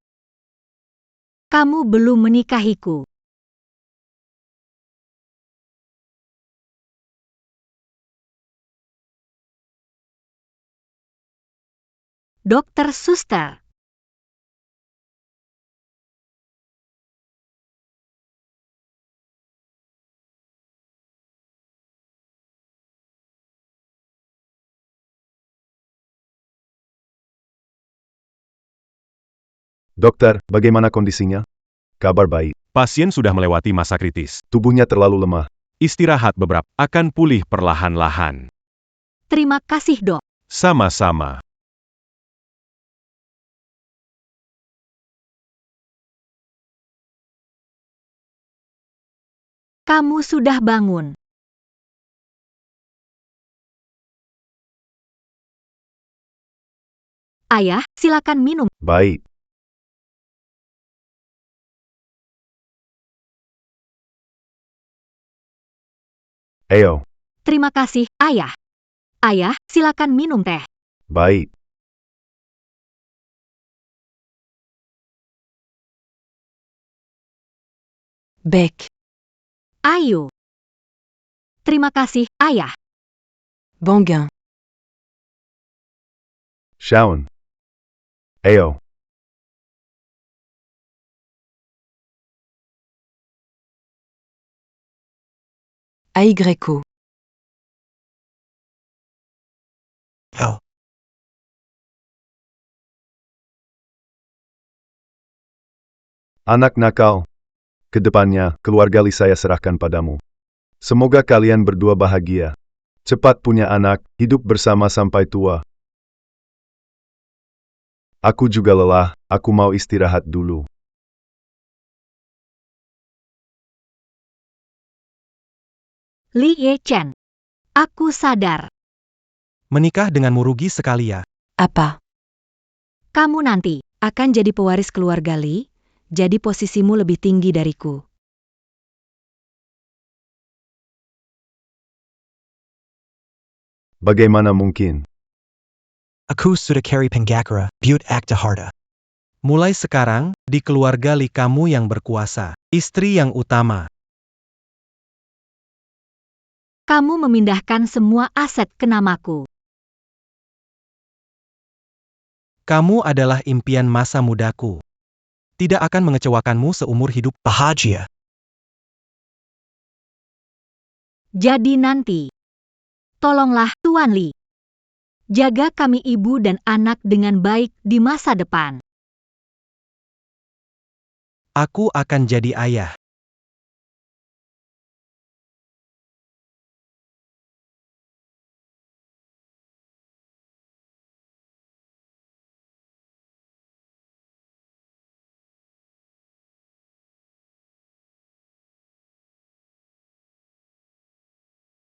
Speaker 2: Kamu belum menikahiku. Dokter Suster.
Speaker 12: Dokter, bagaimana kondisinya? Kabar baik.
Speaker 7: Pasien sudah melewati masa kritis.
Speaker 12: Tubuhnya terlalu lemah.
Speaker 7: Istirahat beberapa, akan pulih perlahan-lahan.
Speaker 2: Terima kasih, Dok.
Speaker 7: Sama-sama.
Speaker 2: Kamu sudah bangun. Ayah, silakan minum.
Speaker 12: Baik. Ayo.
Speaker 2: Terima kasih, Ayah. Ayah, silakan minum teh.
Speaker 12: Baik.
Speaker 10: Bec.
Speaker 2: Ayo. Terima kasih, Ayah.
Speaker 10: Banguin.
Speaker 12: Shaun. Ayo.
Speaker 10: Aigreco.
Speaker 8: Oh.
Speaker 12: Anak nakal. Kedepannya, keluarga Li saya serahkan padamu. Semoga kalian berdua bahagia. Cepat punya anak, hidup bersama sampai tua. Aku juga lelah, aku mau istirahat dulu.
Speaker 2: Li Ye-chen. Aku sadar.
Speaker 3: Menikah denganmu rugi sekali ya.
Speaker 10: Apa?
Speaker 9: Kamu nanti akan jadi pewaris keluarga Li, jadi posisimu lebih tinggi dariku.
Speaker 12: Bagaimana mungkin?
Speaker 8: Aku sudah carry penggakara, buat akta harta.
Speaker 3: Mulai sekarang, di keluarga Li kamu yang berkuasa. Istri yang utama.
Speaker 2: Kamu memindahkan semua aset ke namaku.
Speaker 3: Kamu adalah impian masa mudaku. Tidak akan mengecewakanmu seumur hidup.
Speaker 8: Bahagia.
Speaker 2: Jadi nanti. Tolonglah, Tuan Li. Jaga kami ibu dan anak dengan baik di masa depan.
Speaker 3: Aku akan jadi ayah.